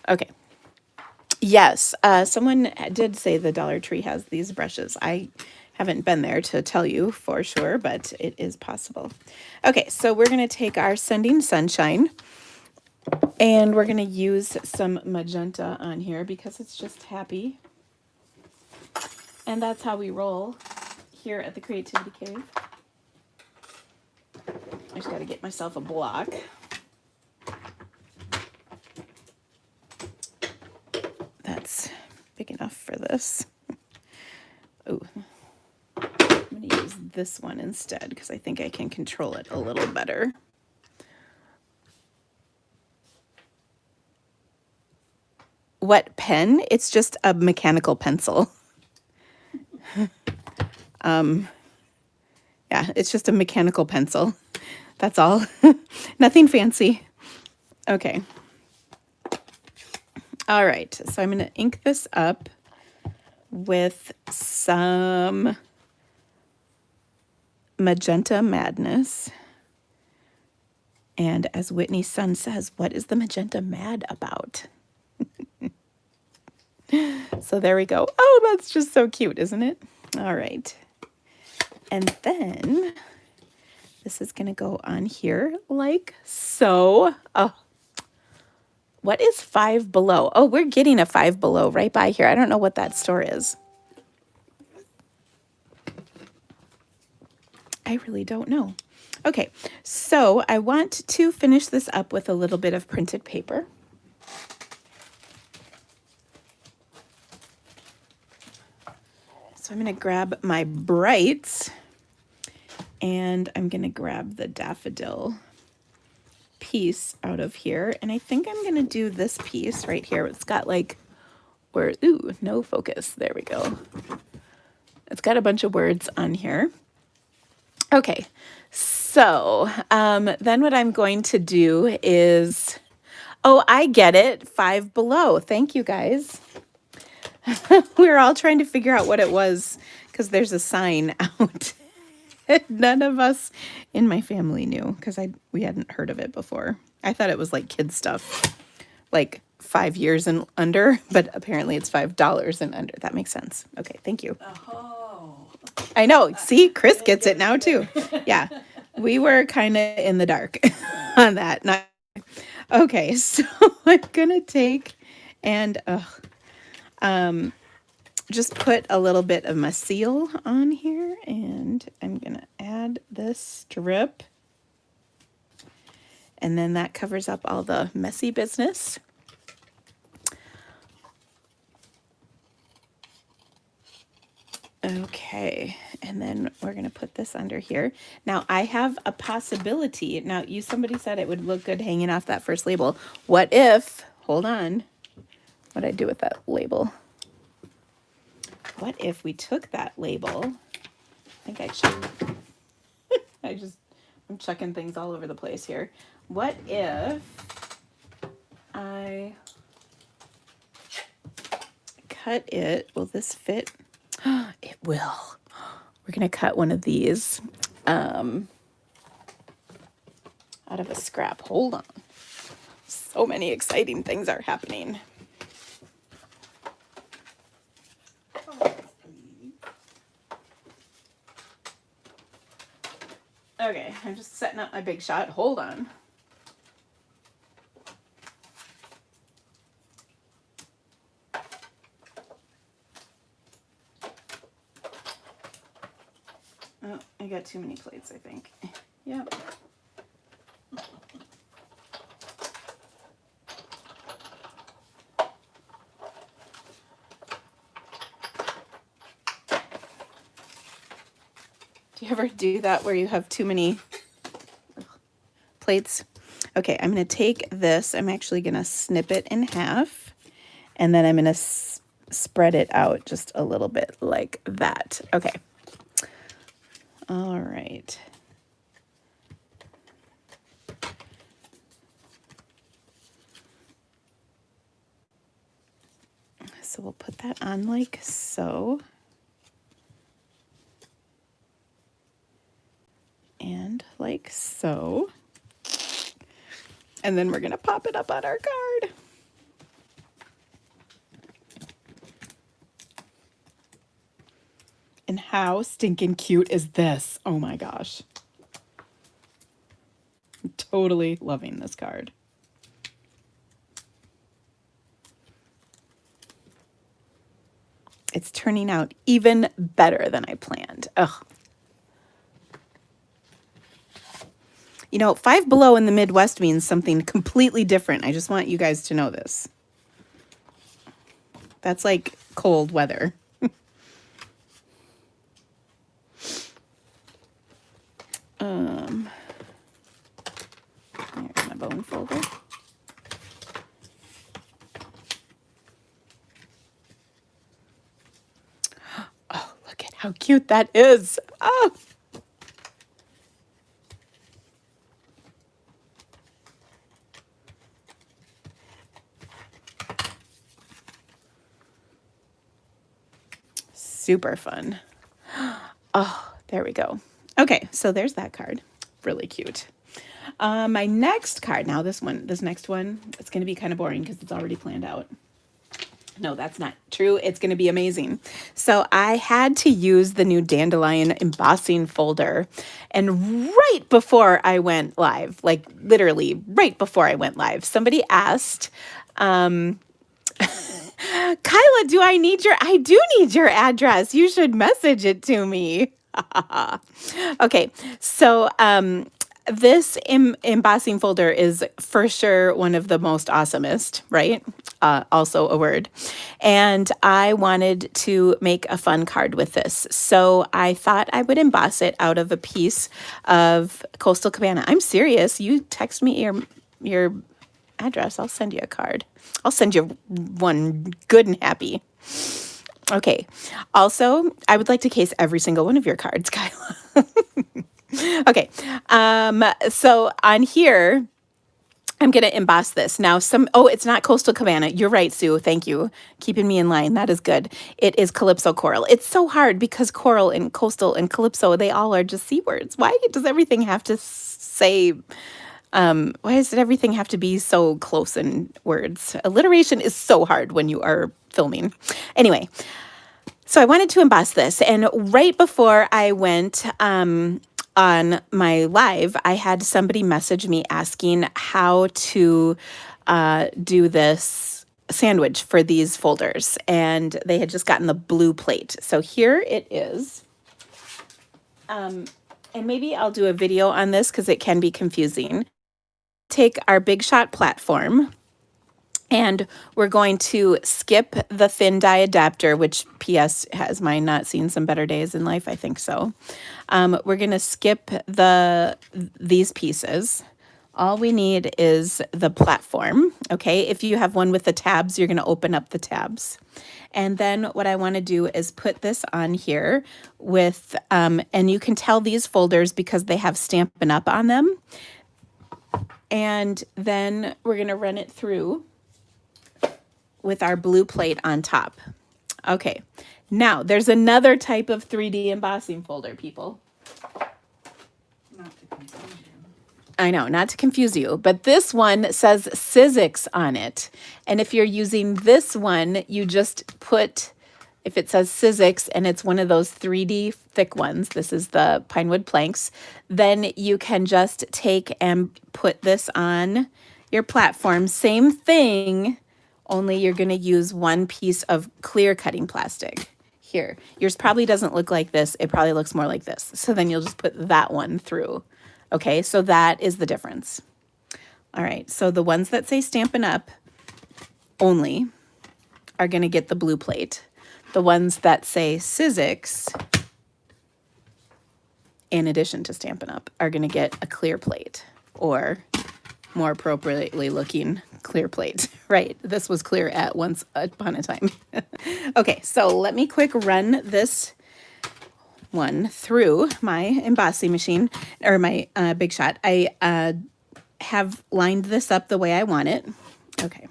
Okay. Yes, someone did say the Dollar Tree has these brushes. I haven't been there to tell you for sure, but it is possible. Okay, so we're going to take our Sending Sunshine and we're going to use some magenta on here because it's just happy. And that's how we roll here at the Creativity Cave. I just got to get myself a block. That's big enough for this. Oh, I'm going to use this one instead because I think I can control it a little better. What pen? It's just a mechanical pencil. Yeah, it's just a mechanical pencil. That's all. Nothing fancy. Okay. All right, so I'm going to ink this up with some Magenta Madness. And as Whitney's son says, what is the magenta mad about? So there we go. Oh, that's just so cute, isn't it? All right. And then this is going to go on here like so. Oh, what is Five Below? Oh, we're getting a Five Below right by here. I don't know what that store is. I really don't know. Okay, so I want to finish this up with a little bit of printed paper. So I'm going to grab my Brights and I'm going to grab the daffodil piece out of here. And I think I'm going to do this piece right here. It's got like, ooh, no focus. There we go. It's got a bunch of words on here. Okay, so then what I'm going to do is, oh, I get it. Five Below. Thank you, guys. We were all trying to figure out what it was because there's a sign out. None of us in my family knew because we hadn't heard of it before. I thought it was like kid stuff, like 5 years and under, but apparently it's $5 and under. That makes sense. Okay, thank you. Oh. I know. See, Chris gets it now too. Yeah, we were kind of in the dark on that. Okay, so I'm gonna take and just put a little bit of my seal on here, and I'm gonna add this strip, and then that covers up all the messy business. Okay, and then we're gonna put this under here. Now I have a possibility. Now somebody said it would look good hanging off that first label. What if, hold on, what'd I do with that label? What if we took that label? I think I should. I'm chucking things all over the place here. What if I cut it? Will this fit? It will. We're going to cut one of these out of a scrap. Hold on. So many exciting things are happening. Okay, I'm just setting up my big shot. Hold on. Oh, I got too many plates, I think. Yep. Do you ever do that where you have too many plates? Okay, I'm going to take this. I'm actually going to snip it in half, and then I'm going to spread it out just a little bit like that. Okay. All right. So we'll put that on like so. And like so. And then we're going to pop it up on our card. And how stinking cute is this? Oh my gosh. I'm totally loving this card. It's turning out even better than I planned. Ugh. You know, Five Below in the Midwest means something completely different. I just want you guys to know this. That's like cold weather. There's my bone folder. Oh, look at how cute that is. Oh. Super fun. Oh, there we go. Okay, so there's that card. Really cute. My next card, now this next one, it's going to be kind of boring because it's already planned out. No, that's not true. It's going to be amazing. So I had to use the new Dandelion embossing folder. And right before I went live, like literally right before I went live, somebody asked, Kyla, I do need your address. You should message it to me. Okay, so this embossing folder is for sure one of the most awesomest, right? Also a word. And I wanted to make a fun card with this. So I thought I would emboss it out of a piece of Coastal Cabana. I'm serious. You text me your address. I'll send you a card. I'll send you one good and happy. Okay. Also, I would like to case every single one of your cards, Kyla. Okay. So on here, I'm going to emboss this. Now, it's not Coastal Cabana. You're right, Sue. Thank you. Keeping me in line. That is good. It is Calypso Coral. It's so hard because coral and coastal and calypso, they all are just C words. Why does everything have to say, why does everything have to be so close in words? Alliteration is so hard when you are filming. Anyway, so I wanted to emboss this. And right before I went, on my live, I had somebody message me asking how to do this sandwich for these folders. And they had just gotten the blue plate. So here it is. And maybe I'll do a video on this because it can be confusing. Take our Big Shot platform. And we're going to skip the thin die adapter, which PS has mine not seen some better days in life. I think so. We're going to skip these pieces. All we need is the platform. Okay. If you have one with the tabs, you're going to open up the tabs. And then what I want to do is put this on here with, and you can tell these folders because they have Stampin' Up on them. And then we're going to run it through with our blue plate on top. Okay, now there's another type of 3D embossing folder, people. Not to confuse you. I know, not to confuse you, but this one says Sizzix on it. And if you're using this one, you just put, if it says Sizzix and it's one of those 3D thick ones, this is the Pinewood Planks, then you can just take and put this on your platform. Same thing, only you're going to use one piece of clear cutting plastic. Here, yours probably doesn't look like this. It probably looks more like this. So then you'll just put that one through. Okay, so that is the difference. All right, so the ones that say Stampin' Up only are going to get the blue plate. The ones that say Sizzix, in addition to Stampin' Up, are going to get a clear plate, or more appropriately looking clear plate, right? This was clear at once upon a time. Okay, so let me quick run this one through my embossing machine, or my Big Shot. I have lined this up the way I want it. Okay.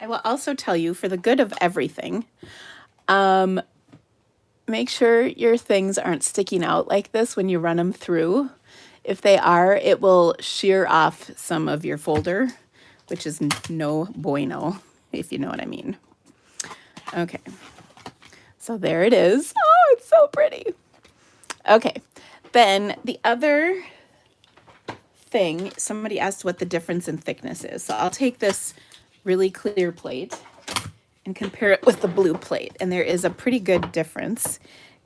I will also tell you, for the good of everything, make sure your things aren't sticking out like this when you run them through. If they are, it will shear off some of your folder, which is no bueno, if you know what I mean. Okay, so there it is. Oh, it's so pretty. Okay, then the other thing, somebody asked what the difference in thickness is. So I'll take this really clear plate and compare it with the blue plate. And there is a pretty good difference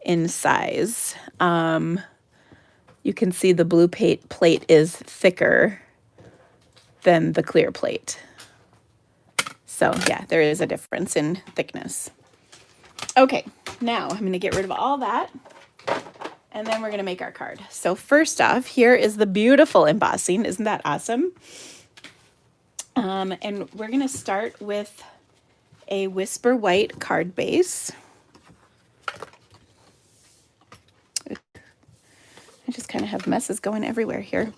in size. You can see the blue plate is thicker than the clear plate. So yeah, there is a difference in thickness. Okay, now I'm going to get rid of all that. And then we're going to make our card. So first off, here is the beautiful embossing. Isn't that awesome? And we're going to start with a Whisper White card base. I just kind of have messes going everywhere here.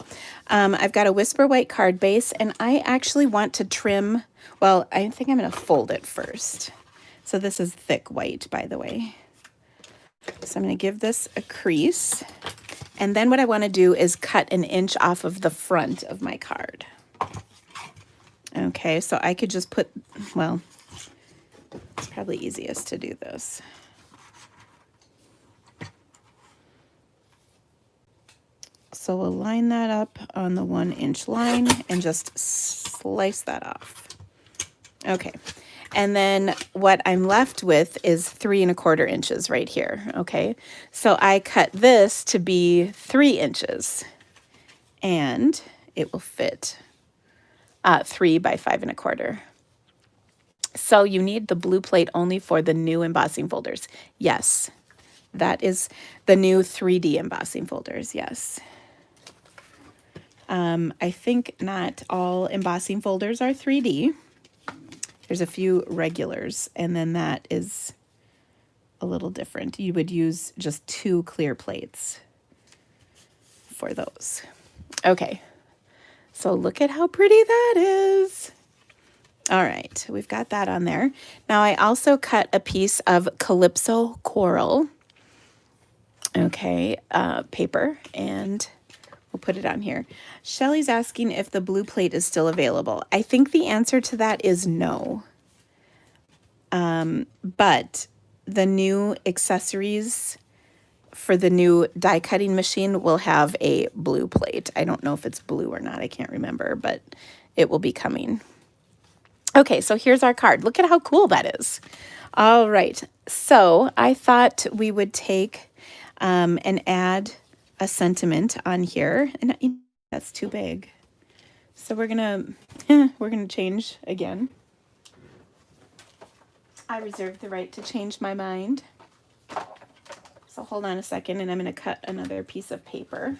I've got a Whisper White card base, and I actually want to trim, well, I think I'm going to fold it first. So this is thick white, by the way. So I'm going to give this a crease. And then what I want to do is cut 1 inch off of the front of my card. Okay, so I could just put, well, it's probably easiest to do this. So we'll line that up on the 1 inch line and just slice that off. Okay. And then what I'm left with is 3 1/4 inches right here. Okay. So I cut this to be 3 inches and it will fit 3 by 5 1/4. So you need the blue plate only for the new embossing folders. Yes. That is the new 3D embossing folders. Yes. I think not all embossing folders are 3D. There's a few regulars, and then that is a little different. You would use just 2 clear plates for those. Okay, so look at how pretty that is. All right, we've got that on there. Now I also cut a piece of Calypso Coral, okay, paper, and we'll put it on here. Shelly's asking if the blue plate is still available. I think the answer to that is no. But the new accessories for the new die cutting machine will have a blue plate. I don't know if it's blue or not. I can't remember, but it will be coming. Okay, so here's our card. Look at how cool that is. All right, so I thought we would take and add a sentiment on here, and that's too big. So we're gonna change again. I reserve the right to change my mind. So hold on a second, and I'm gonna cut another piece of paper.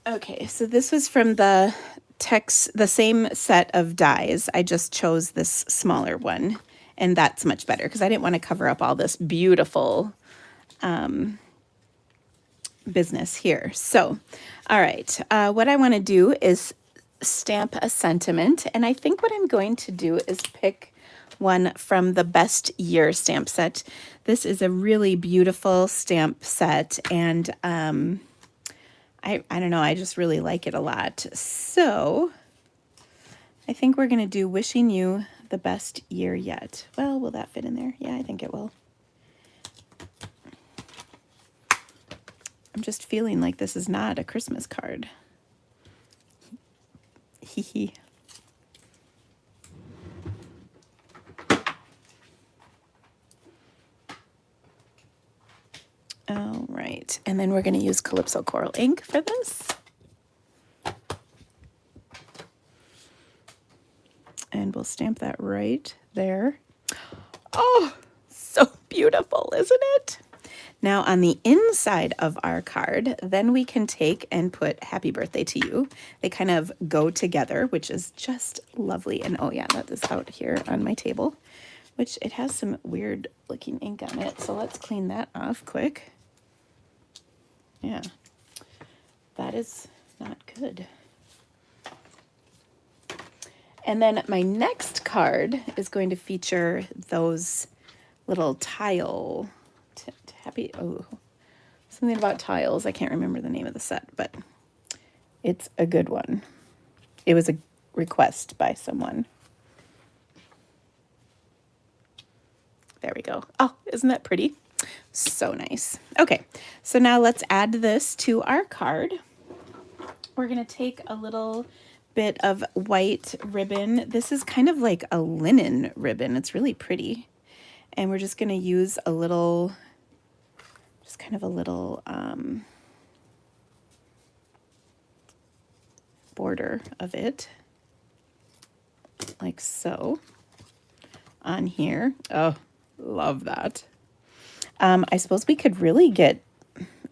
Okay, so this was from the same set of dies. I just chose this smaller one, and that's much better because I didn't want to cover up all this beautiful business here. So, all right, what I want to do is stamp a sentiment, and I think what I'm going to do is pick one from the Best Year stamp set. This is a really beautiful stamp set, and I don't know, I just really like it a lot. So I think we're going to do Wishing You the Best Year Yet. Well, will that fit in there? Yeah, I think it will. I'm just feeling like this is not a Christmas card. Hee hee. All right, and then we're going to use Calypso Coral ink for this. And we'll stamp that right there. Oh, so beautiful, isn't it? Now on the inside of our card, then we can take and put happy birthday to you. They kind of go together, which is just lovely. And oh yeah, that is out here on my table, which it has some weird looking ink on it. So let's clean that off quick. Yeah, that is not good. And then my next card is going to feature those little tile, something about tiles. I can't remember the name of the set, but it's a good one. It was a request by someone. There we go. Oh, isn't that pretty? So nice. Okay, so now let's add this to our card. We're going to take a little bit of white ribbon. This is kind of like a linen ribbon. It's really pretty. And we're just going to use a little, just kind of a little border of it, like so, on here. Oh, love that. I suppose we could really get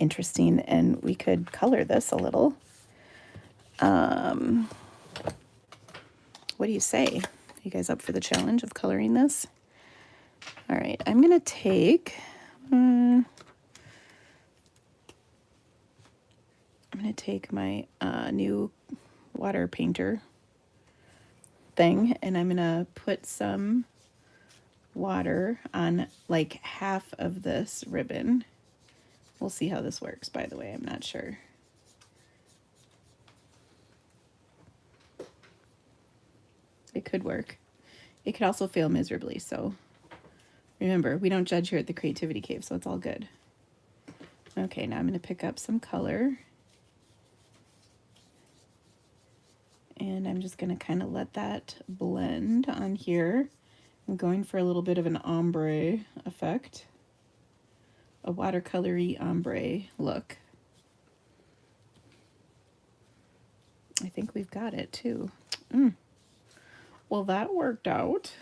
interesting and we could color this a little. What do you say? Are you guys up for the challenge of coloring this? All right, I'm going to take, I'm going to take my new water painter thing, and I'm going to put some water on like half of this ribbon. We'll see how this works, by the way. I'm not sure. It could work. It could also fail miserably, so remember, we don't judge here at the Creativity Cave, so it's all good. Okay, now I'm going to pick up some color. And I'm just going to kind of let that blend on here. I'm going for a little bit of an ombre effect. A watercolory ombre look. I think we've got it too. Well, that worked out.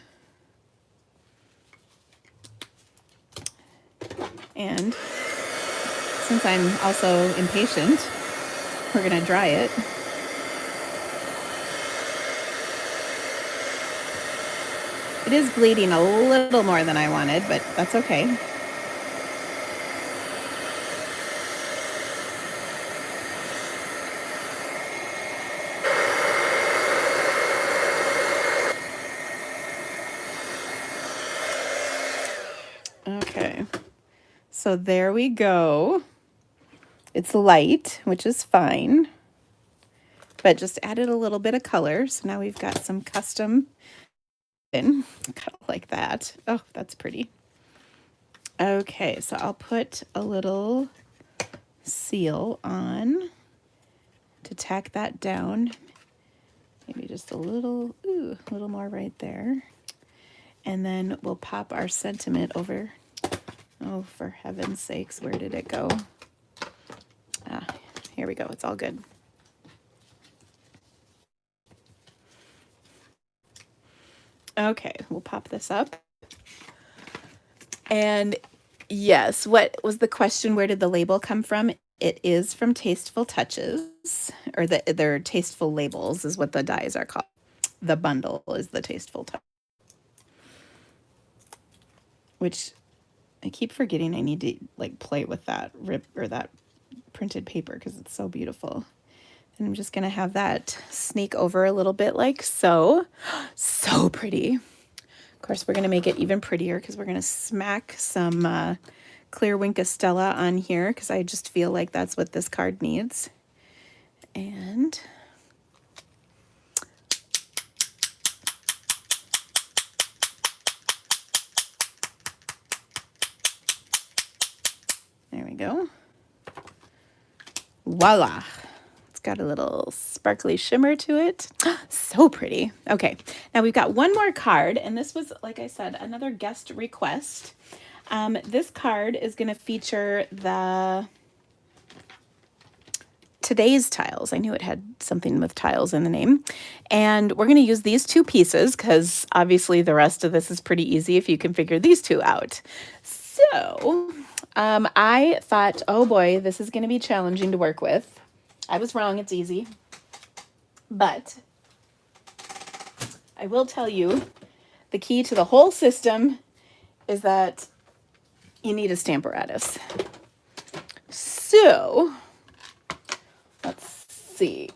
And since I'm also impatient, we're going to dry it. It is bleeding a little more than I wanted, but that's okay. Okay, so there we go. It's light, which is fine, but just added a little bit of color. So now we've got some custom, kind of like that. Oh, that's pretty. Okay, so I'll put a little seal on to tack that down. Maybe just a little more right there. And then we'll pop our sentiment over. Oh, for heaven's sakes, where did it go? Ah, here we go. It's all good. Okay, we'll pop this up. And yes, what was the question? Where did the label come from? It is from Tasteful Touches, or their Tasteful Labels is what the dies are called. The bundle is the Tasteful Touch, which I keep forgetting I need to like play with that that printed paper because it's so beautiful. And I'm just going to have that snake over a little bit like so. So pretty. Of course, we're going to make it even prettier because we're going to smack some clear Wink Stella on here because I just feel like that's what this card needs. And there we go. Voila. It's got a little sparkly shimmer to it. So pretty. Okay, now we've got one more card, and this was, like I said, another guest request. This card is going to feature the today's tiles. I knew it had something with tiles in the name. And we're going to use these two pieces because obviously the rest of this is pretty easy if you can figure these two out. So I thought, oh boy, this is going to be challenging to work with. I was wrong. It's easy. But I will tell you, the key to the whole system is that you need a Stamparatus. So, let's see.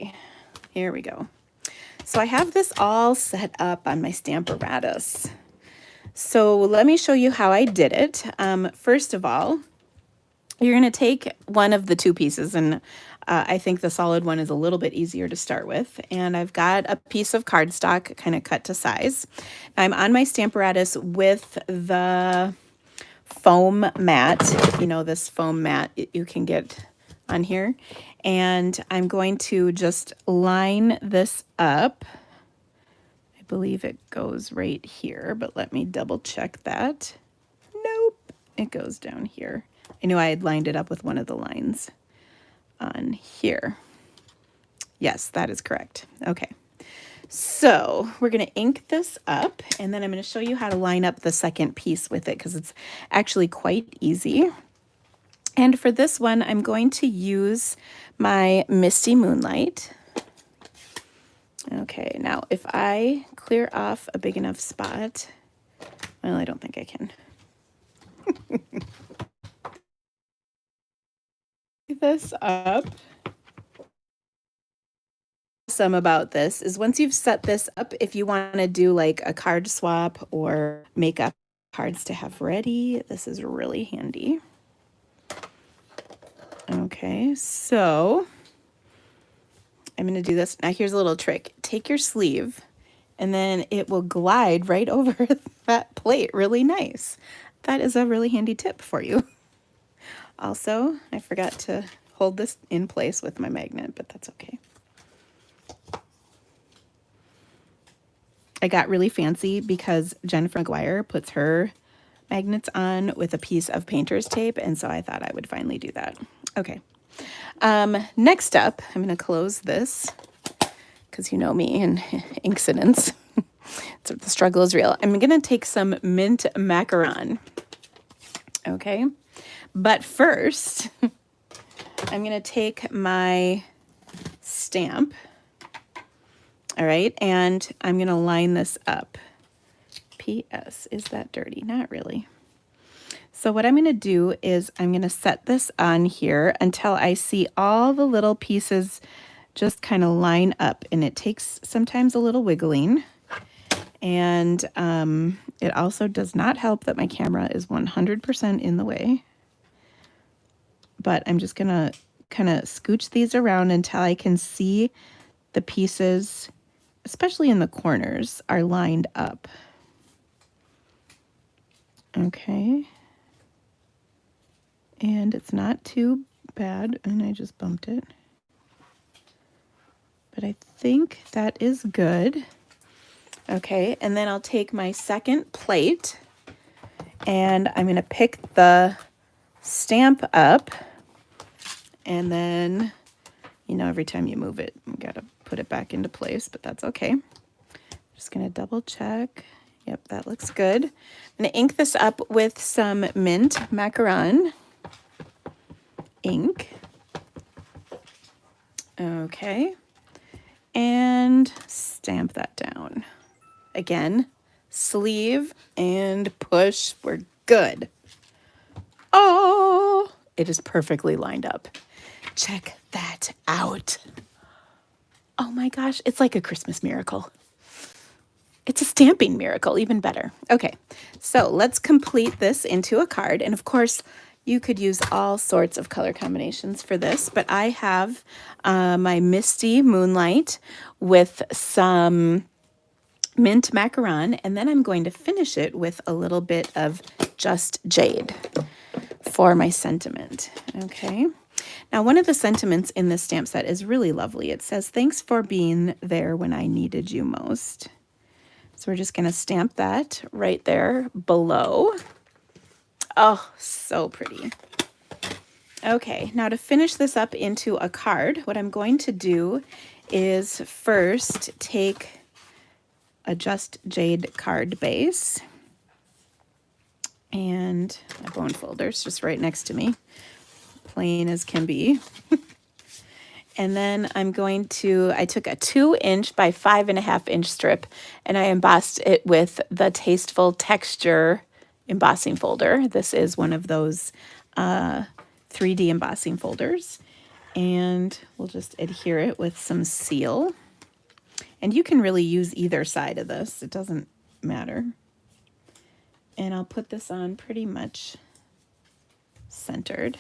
Here we go. So I have this all set up on my Stamparatus. So let me show you how I did it. First of all, you're going to take one of the two pieces, and I think the solid one is a little bit easier to start with. And I've got a piece of cardstock kind of cut to size. I'm on my Stamparatus with the foam mat, you know, this foam mat you can get on here. And I'm going to just line this up. I believe it goes right here, but let me double check that. Nope, it goes down here. I knew I had lined it up with one of the lines on here. Yes, that is correct. Okay. So we're going to ink this up, and then I'm going to show you how to line up the second piece with it because it's actually quite easy. And for this one, I'm going to use my Misty Moonlight. Okay, now if I clear off a big enough spot, well, I don't think I can. This up. Some about this is once you've set this up, if you want to do like a card swap or make up cards to have ready, this is really handy. Okay, so I'm going to do this. Now here's a little trick. Take your sleeve and then it will glide right over that plate really nice. That is a really handy tip for you. Also, I forgot to hold this in place with my magnet, but that's okay. I got really fancy because Jennifer McGuire puts her magnets on with a piece of painter's tape, and so I thought I would finally do that. Okay. Next up, I'm going to close this because you know me and incidents. So the struggle is real. I'm going to take some mint macaron. Okay. But first, I'm going to take my stamp. All right, and I'm going to line this up. P.S. Is that dirty? Not really. So what I'm going to do is I'm going to set this on here until I see all the little pieces just kind of line up. And it takes sometimes a little wiggling. And it also does not help that my camera is 100% in the way. But I'm just going to kind of scooch these around until I can see the pieces, especially in the corners, are lined up. Okay. And it's not too bad, and I just bumped it. But I think that is good. Okay, and then I'll take my second plate, and I'm going to pick the stamp up, and then, you know, every time you move it, you got to put it back into place, but that's okay. Just going to double check. Yep, that looks good. I'm going to ink this up with some mint macaron ink. Okay. And stamp that down. Again, sleeve and push. We're good. Oh, it is perfectly lined up. Check that out. Oh my gosh, it's like a Christmas miracle. It's a stamping miracle, even better. Okay, so let's complete this into a card. And of course, you could use all sorts of color combinations for this, but I have my Misty Moonlight with some mint macaron, and then I'm going to finish it with a little bit of Just Jade for my sentiment. Okay. Now, one of the sentiments in this stamp set is really lovely. It says, "Thanks for being there when I needed you most." So we're just going to stamp that right there below. Oh, so pretty. Okay, now to finish this up into a card, what I'm going to do is first take a Just Jade card base, And my bone folder's just right next to me, plain as can be. And then I'm going to, I took a 2" by 5.5" strip and I embossed it with the Tasteful Texture embossing folder. This is one of those 3D embossing folders. And we'll just adhere it with some seal. And you can really use either side of this. It doesn't matter. And I'll put this on pretty much centered.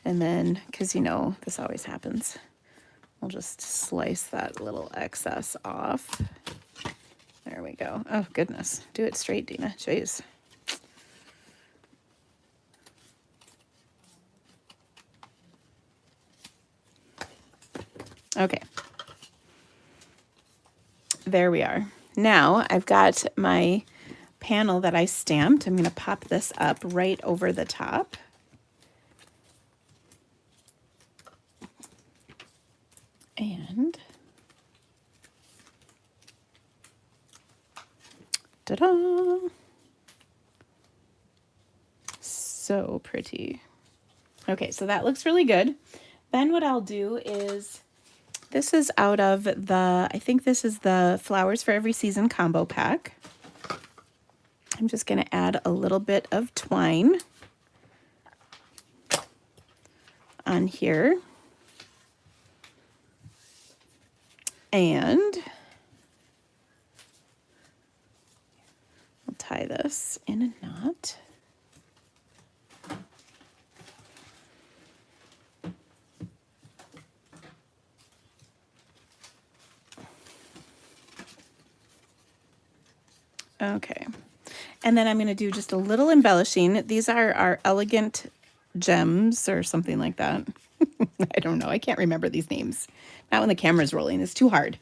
And then, because you know, this always happens, we'll just slice that little excess off. There we go. Oh, goodness. Do it straight, Dina. Jeez. Okay. There we are. Now I've got my panel that I stamped. I'm going to pop this up right over the top. And ta-da! So pretty. Okay, so that looks really good. Then what I'll do is, this is out of the, I think this is the Flowers for Every Season combo pack. I'm just going to add a little bit of twine on here. And I'll tie this in a knot. Okay. And then I'm going to do just a little embellishing. These are our Elegant Gems or something like that. I don't know. I can't remember these names. Not when the camera's rolling. It's too hard.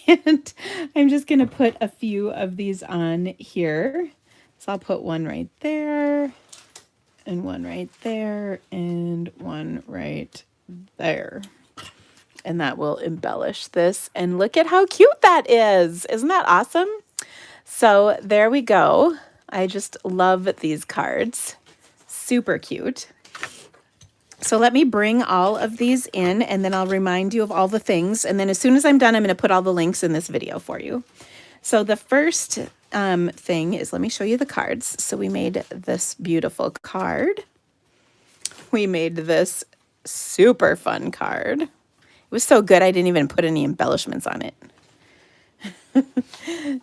And I'm just going to put a few of these on here. So I'll put one right there, and one right there, and one right there. And that will embellish this. And look at how cute that is. Isn't that awesome? So there we go. I just love these cards. Super cute. So let me bring all of these in, and then I'll remind you of all the things. And then as soon as I'm done, I'm going to put all the links in this video for you. So the first thing is, let me show you the cards. So we made this beautiful card. We made this super fun card. It was so good, I didn't even put any embellishments on it.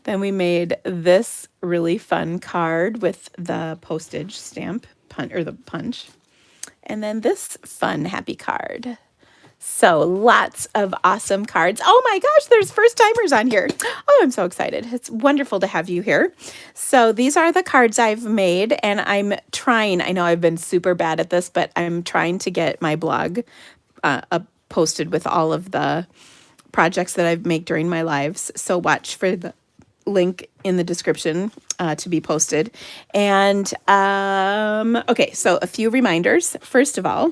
Then we made this really fun card with the postage stamp or the punch. And then this fun happy card. So lots of awesome cards. Oh my gosh, there's first timers on here. Oh, I'm so excited. It's wonderful to have you here. So these are the cards I've made, and I'm trying, I know I've been super bad at this, but I'm trying to get my blog posted with all of the projects that I've made during my lives. So watch for the link in the description to be posted. And okay, so a few reminders. First of all,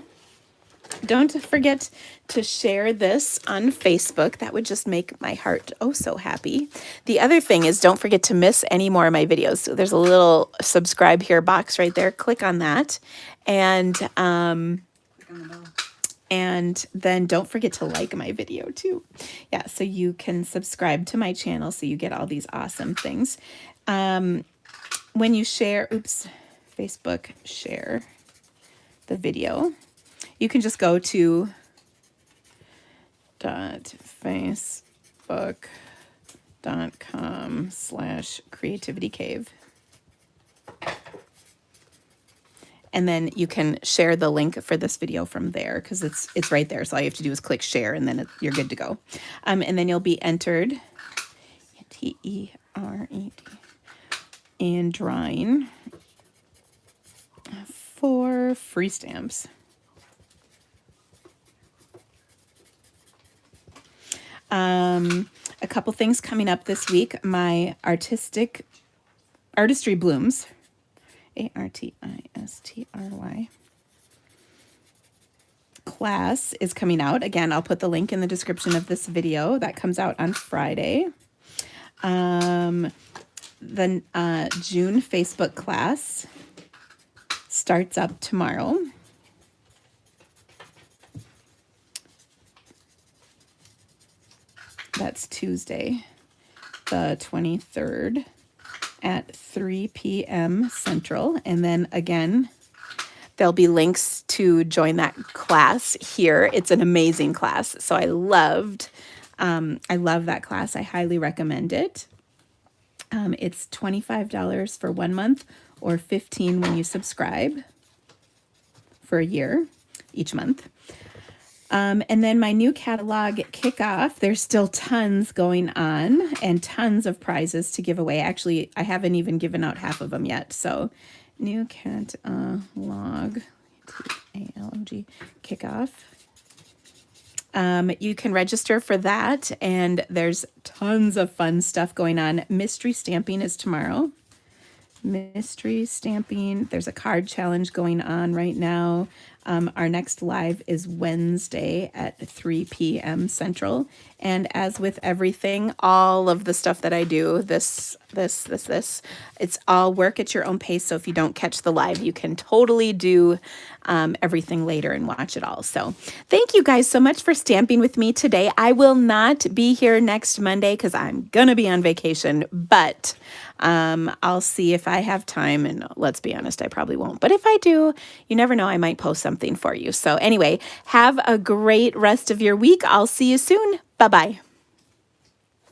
don't forget to share this on Facebook. That would just make my heart oh so happy. The other thing is, don't forget to miss any more of my videos. So there's a little subscribe here box right there. Click on that. And Click on the bell. and then don't forget to like my video too. Yeah, so you can subscribe to my channel so you get all these awesome things. When you share, Facebook share the video, you can just go to facebook.com/creativitycave. And then you can share the link for this video from there, because it's right there. So all you have to do is click share, and then you're good to go. And then you'll be entered, T-E-R-E-D, in drawing for free stamps. A couple things coming up this week. My Artistry Blooms, ARTISTRY class is coming out. Again, I'll put the link in the description of this video. That comes out on Friday. the June Facebook class starts up tomorrow. That's Tuesday, the 23rd at 3 p.m. Central. And then again, there'll be links to join that class here. It's an amazing class. So I love that class. I highly recommend it. It's $25 for 1 month or $15 when you subscribe for a year each month. And then my new catalog kickoff, there's still tons going on and tons of prizes to give away. Actually, I haven't even given out half of them yet. So new catalog, T-A-L-O-G, kickoff. You can register for that, and there's tons of fun stuff going on. Mystery stamping is tomorrow. Mystery stamping. There's a card challenge going on right now. Our next live is Wednesday at 3 p.m. Central. And as with everything, all of the stuff that I do, this, it's all work at your own pace. So if you don't catch the live, you can totally do everything later and watch it all. So thank you guys so much for stamping with me today. I will not be here next Monday because I'm going to be on vacation, but I'll see if I have time, and let's be honest, I probably won't. But if I do, you never know, I might post something for you. So anyway, have a great rest of your week. I'll see you soon. Bye-bye.